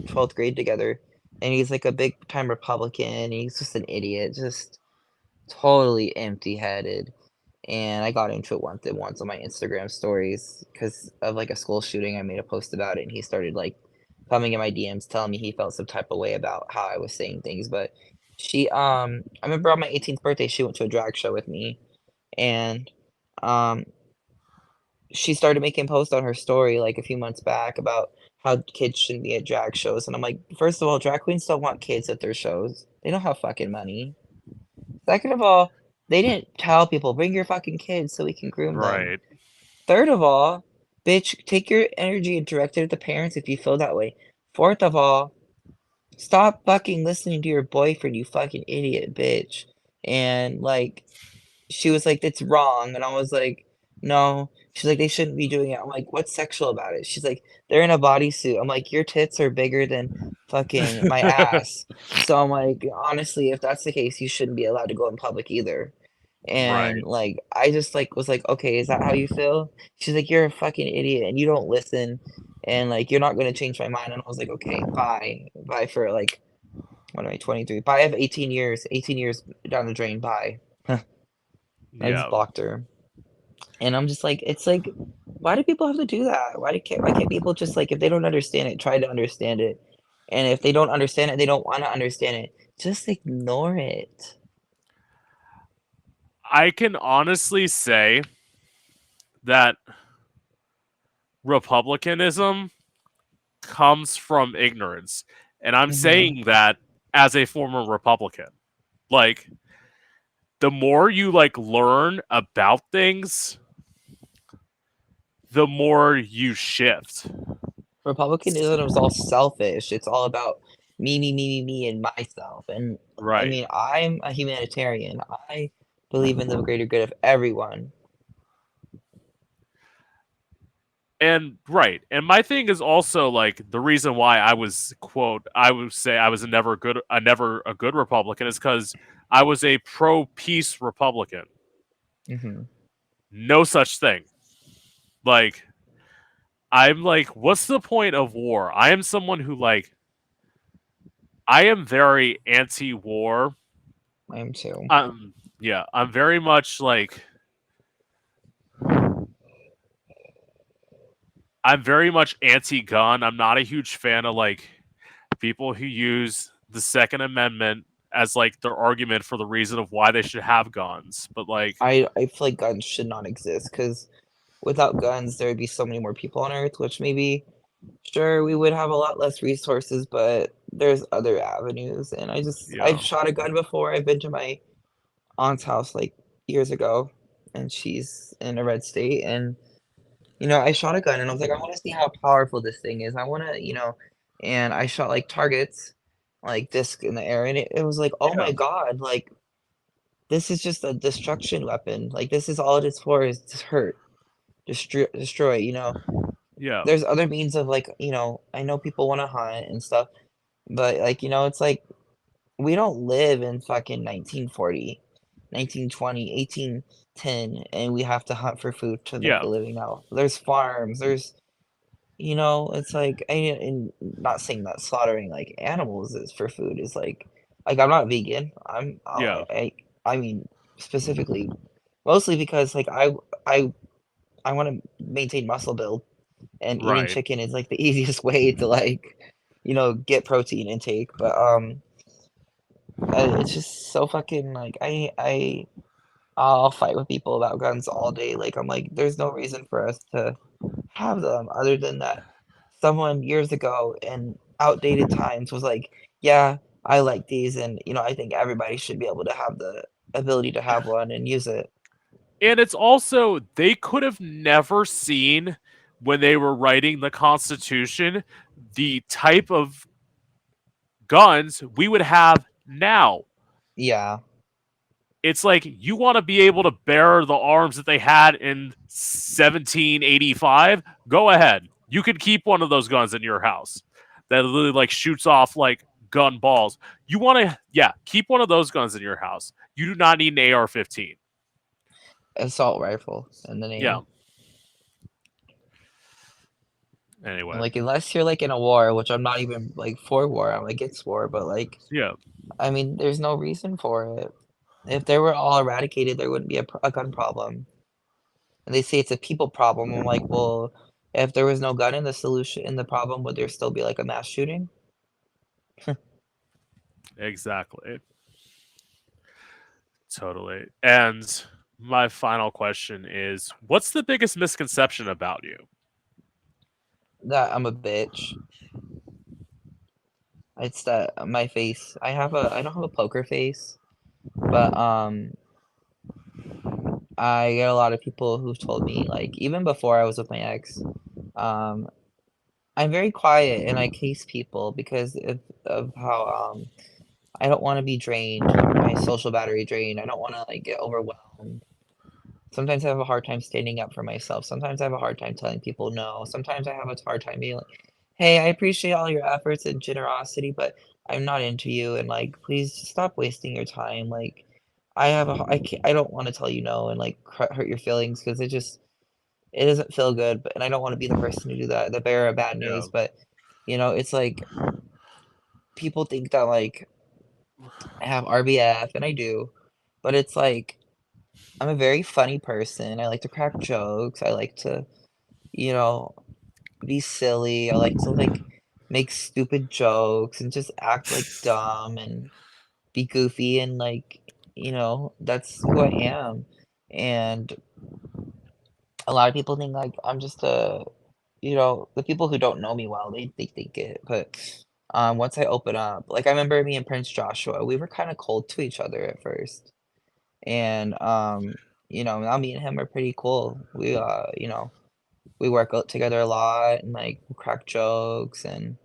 12th grade together. And he's like a big time Republican. He's just an idiot, just totally empty-headed. And I got into it once on my Instagram stories because of, like, a school shooting. I made a post about it, and he started, like, coming in my DMs telling me he felt some type of way about how I was saying things, but I remember on my 18th birthday, she went to a drag show with me, and, um, she started making posts on her story, like, a few months back about how kids shouldn't be at drag shows, and I'm like, "First of all, drag queens don't want kids at their shows. They don't have fucking money. Second of all, they didn't tell people, "Bring your fucking kids so we can groom them." Right. Third of all, bitch, take your energy and direct it at the parents if you feel that way. Fourth of all, stop fucking listening to your boyfriend, you fucking idiot bitch. And, like, she was like, "It's wrong," and I was like, no. She's like, they shouldn't be doing it. I'm like, what's sexual about it? She's like, they're in a bodysuit. I'm like, your tits are bigger than fucking my ass. So I'm like, honestly, if that's the case, you shouldn't be allowed to go in public either. And Right. like, I just like was like, okay, is that how you feel? She's like, you're a fucking idiot and you don't listen. And like, you're not going to change my mind. And I was like, okay, bye. Bye for like, what am I, 23? Bye. I have 18 years down the drain. Bye. I just Yeah. blocked her. And I'm just like, it's like, why do people have to do that? Why can't people just like if they don't understand it, try to understand it. And if they don't understand it, they don't want to understand it. Just ignore it. I can honestly say that republicanism comes from ignorance. And I'm Hmm. saying that as a former Republican. Like, the more you like learn about things, the more you shift. Republicanism is all selfish. It's all about me, and myself. And I Right. mean, I'm a humanitarian. I believe in the greater good of everyone. And right. And my thing is also like the reason why I was quote I would say I was never a good Republican is cuz I was a pro peace Republican. Hmm. No such thing. Like I'm like what's the point of war? I am someone who like I am very anti-war. I am too. Yeah, I'm very much like I'm very much anti-gun. I'm not a huge fan of like people who use the Second Amendment as like their argument for the reason of why they should have guns. But like, I feel like guns should not exist because without guns, there would be so many more people on Earth, which maybe, sure, we would have a lot less resources, but there's other avenues. And I've yeah, shot a gun before. I've been to my aunt's house like years ago, and she's in a red state. And, I shot a gun and I was like, I want to see how powerful this thing is. I want to, and I shot like targets, like disc in the air. And it was like, oh yeah, my God, like, this is just a destruction weapon. Like, this is all it is for is to hurt, destroy. yeah, There's other means of like, I know people wanna hunt and stuff, but like, it's like we don't live in fucking 1940, 1920, 1810, and we have to hunt for food to make yeah, a living now. There's farms, it's like and not saying that slaughtering like animals is for food is like I'm not vegan. yeah, I mean specifically mostly because like I I want to maintain muscle build and eating right. chicken is like the easiest way to like get protein intake, but it's just so fucking like I'll fight with people about guns all day. Like I'm like there's no reason for us to have them other than that someone years ago in outdated times was like, yeah, I like these, and I think everybody should be able to have the ability to have one and use it. And it's also they could have never seen when they were writing the Constitution the type of guns we would have now. Yeah. It's like you want to be able to bear the arms that they had in 1785. Go ahead. You can keep one of those guns in your house that literally like shoots off like gun balls. You want to, yeah, keep one of those guns in your house. You do not need an AR-15. Assault rifle in the Yeah. name. Anyway. Like unless you're like in a war, which I'm not even like for war, I'm against war, but like Yeah. I mean, there's no reason for it. If they were all eradicated, there wouldn't be a gun problem. And they say it's a people problem. I'm like, well, if there was no gun in the solution in the problem, would there still be like a mass shooting? Exactly. Totally. And my final question is, what's the biggest misconception about you? That I'm a bitch. It's that my face. I don't have a poker face, but I get a lot of people who've told me like even before I was with my ex, um, I'm very quiet and I case people because of how I don't want to be drained, my social battery drained. I don't want to like get overwhelmed. Sometimes I have a hard time standing up for myself. Sometimes I have a hard time telling people no. Sometimes I have a hard time being like, "Hey, I appreciate all your efforts and generosity, but I'm not into you, and, like, please stop wasting your time." Like, I don't wanna tell you no and, like, hurt your feelings because it doesn't feel good, but and I don't wanna be the person to do that, the bearer of bad Yeah. news, but, it's like people think that, like, I have RBF, and I do, but it's like, I'm a very funny person, I like to crack jokes, I like to, you know, be silly, I like to, like, make stupid jokes and just act, like, dumb and be goofy and, like, that's who I am, and a lot of people think, like, I'm just the people who don't know me well, they think it, but, once I open up like, I remember me and Prince Joshua, we were kinda cold to each other at first, and, now me and him are pretty cool. We work out together a lot and, like, we crack jokes and,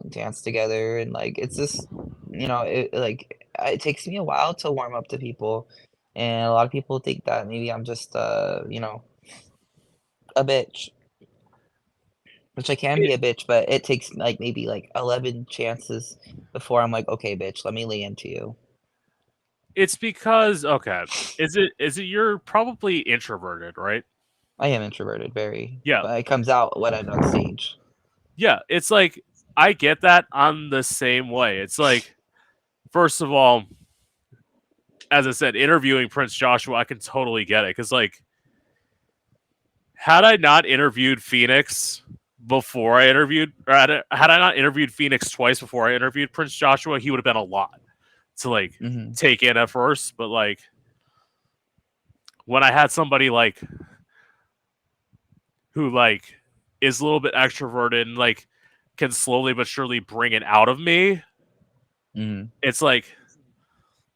dance together, and, like, it's just it takes me a while to warm up to people, and a lot of people think that maybe I'm just, a bitch. Which I can It, be a bitch, but it takes, like, maybe, like, 11 chances before I'm like, "Okay, bitch, let me lay into you." it's because okay. Is it you're probably introverted, right? I am introverted, very, Yeah. but it comes out when I'm on stage. Yeah. It's like I get that I'm the same way. It's like, first of all, as I said, interviewing Prince Joshua, I can totally get it. Cause like had I not interviewed Phoenix before I interviewed, or had I not interviewed Phoenix twice before I interviewed Prince Joshua, he would have been a lot to like Mhm, take in at first. But like when I had somebody like who like is a little bit extroverted and like can slowly but surely bring it out of me, mhm. it's like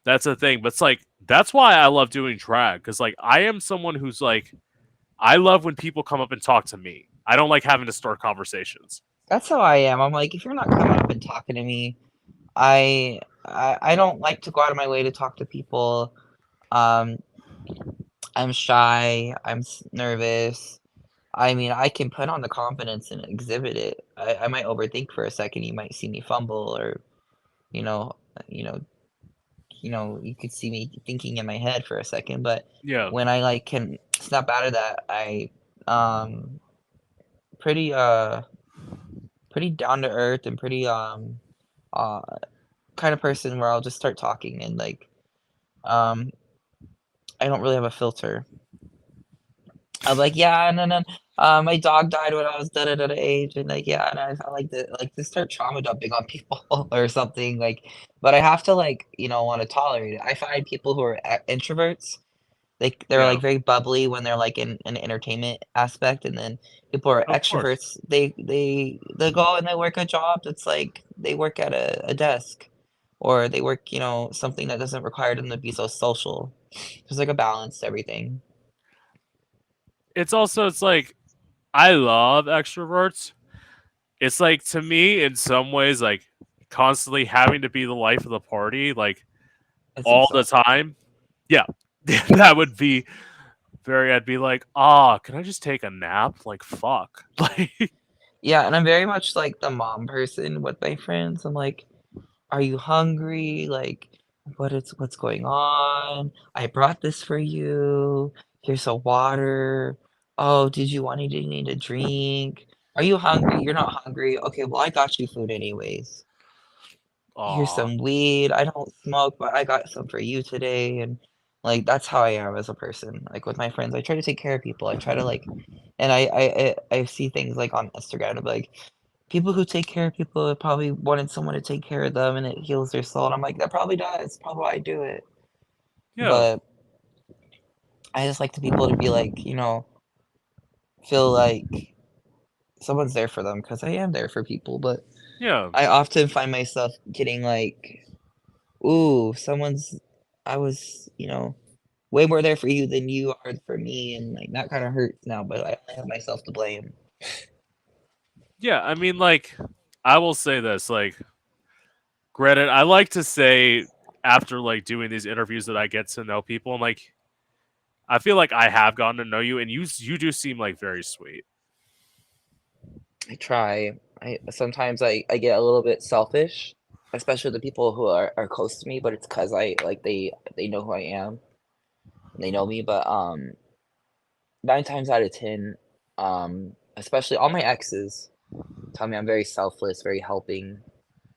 that's a thing. But it's like that's why I love doing drag because like I am someone who's like I love when people come up and talk to me. I don't like having to start conversations. That's how I am, I'm like, if you're not coming up and talking to me, I don't like to go out of my way to talk to people, um, I'm shy, I'm nervous. I mean, I can put on the confidence and exhibit it. I might overthink for a second, you might see me fumble or, you know you know you could see me thinking in my head for a second, but Yeah. when I, like, can snap out of that, pretty, pretty down to earth and pretty, uh, kind of person where I'll just start talking and, like, um, I don't really have a filter. I'm like, "Yeah, and then, my dog died when I was da da da da age," and, like, yeah, and I like to start trauma dumping on people or something, like but I have to, like, wanna tolerate it. I find people who are introverts, they're, Yeah. like, very bubbly when they're, like, in an entertainment aspect, and then people who are Of course. extroverts, they go and they work a job that's, like they work at a desk, or they work, something that doesn't require them to be so social. There's, like, a balance to everything. It's like I love extroverts. It's like to me in some ways like constantly having to be the life of the party like It's all the exhausting. time. Yeah. That would be very I'd be like, "Ah, can I just take a nap?" Like fuck. Like Yeah, and I'm very much like the mom person with my friends. I'm like, "Are you hungry? Like, what's going on? I brought this for you. Here's a water. Oh, did you want anything to drink? Are you hungry? You're not hungry? Okay, well, I got you food anyways. Here's aw. some weed. I don't smoke, but I got some for you today." And like that's how I am as a person. Like with my friends, I try to take care of people. I try to like, and I see things like on Instagram of like people who take care of people have probably wanted someone to take care of them, and it heals their soul. And I'm like, that probably does. Probably why I do it. Yeah. But I just like the people to be like, feel like someone's there for them because I am there for people. But Yeah. I often find myself getting like, ooh, I was, way more there for you than you are for me, and, like, that kinda hurts now, but I only have myself to blame. Yeah, I mean like I will say this like granted I like to say after like doing these interviews that I get to know people I'm like I feel like I have gotten to know you, and you do seem like very sweet. I try. I sometimes I get a little bit selfish, especially the people who are close to me, but it's because I like they know who I am and they know me. But 9 times out of 10, especially all my exes tell me I'm very selfless, very helping.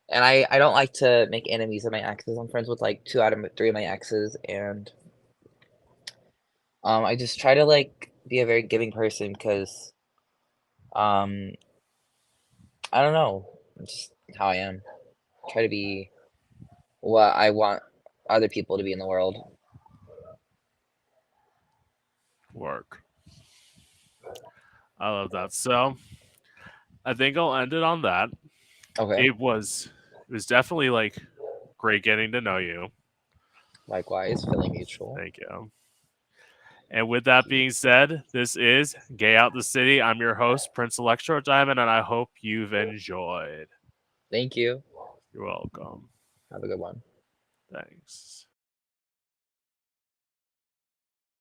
And I don't like to make enemies of my exes. I'm friends with like 2 out of 3 of my exes, and I just try to like be a very giving person because um I don't know, it's just how I am. Try to be what I want other people to be in the world. Work. I love that. So I think I'll end it on that. Okay. It was definitely like great getting to know you. Likewise, feeling mutual. Thank you. And with that being said, this is Gay Out the City. I'm your host, Prince Electro Diamond, and I hope you've enjoyed. Thank you. You're welcome. Have a good one. Thanks.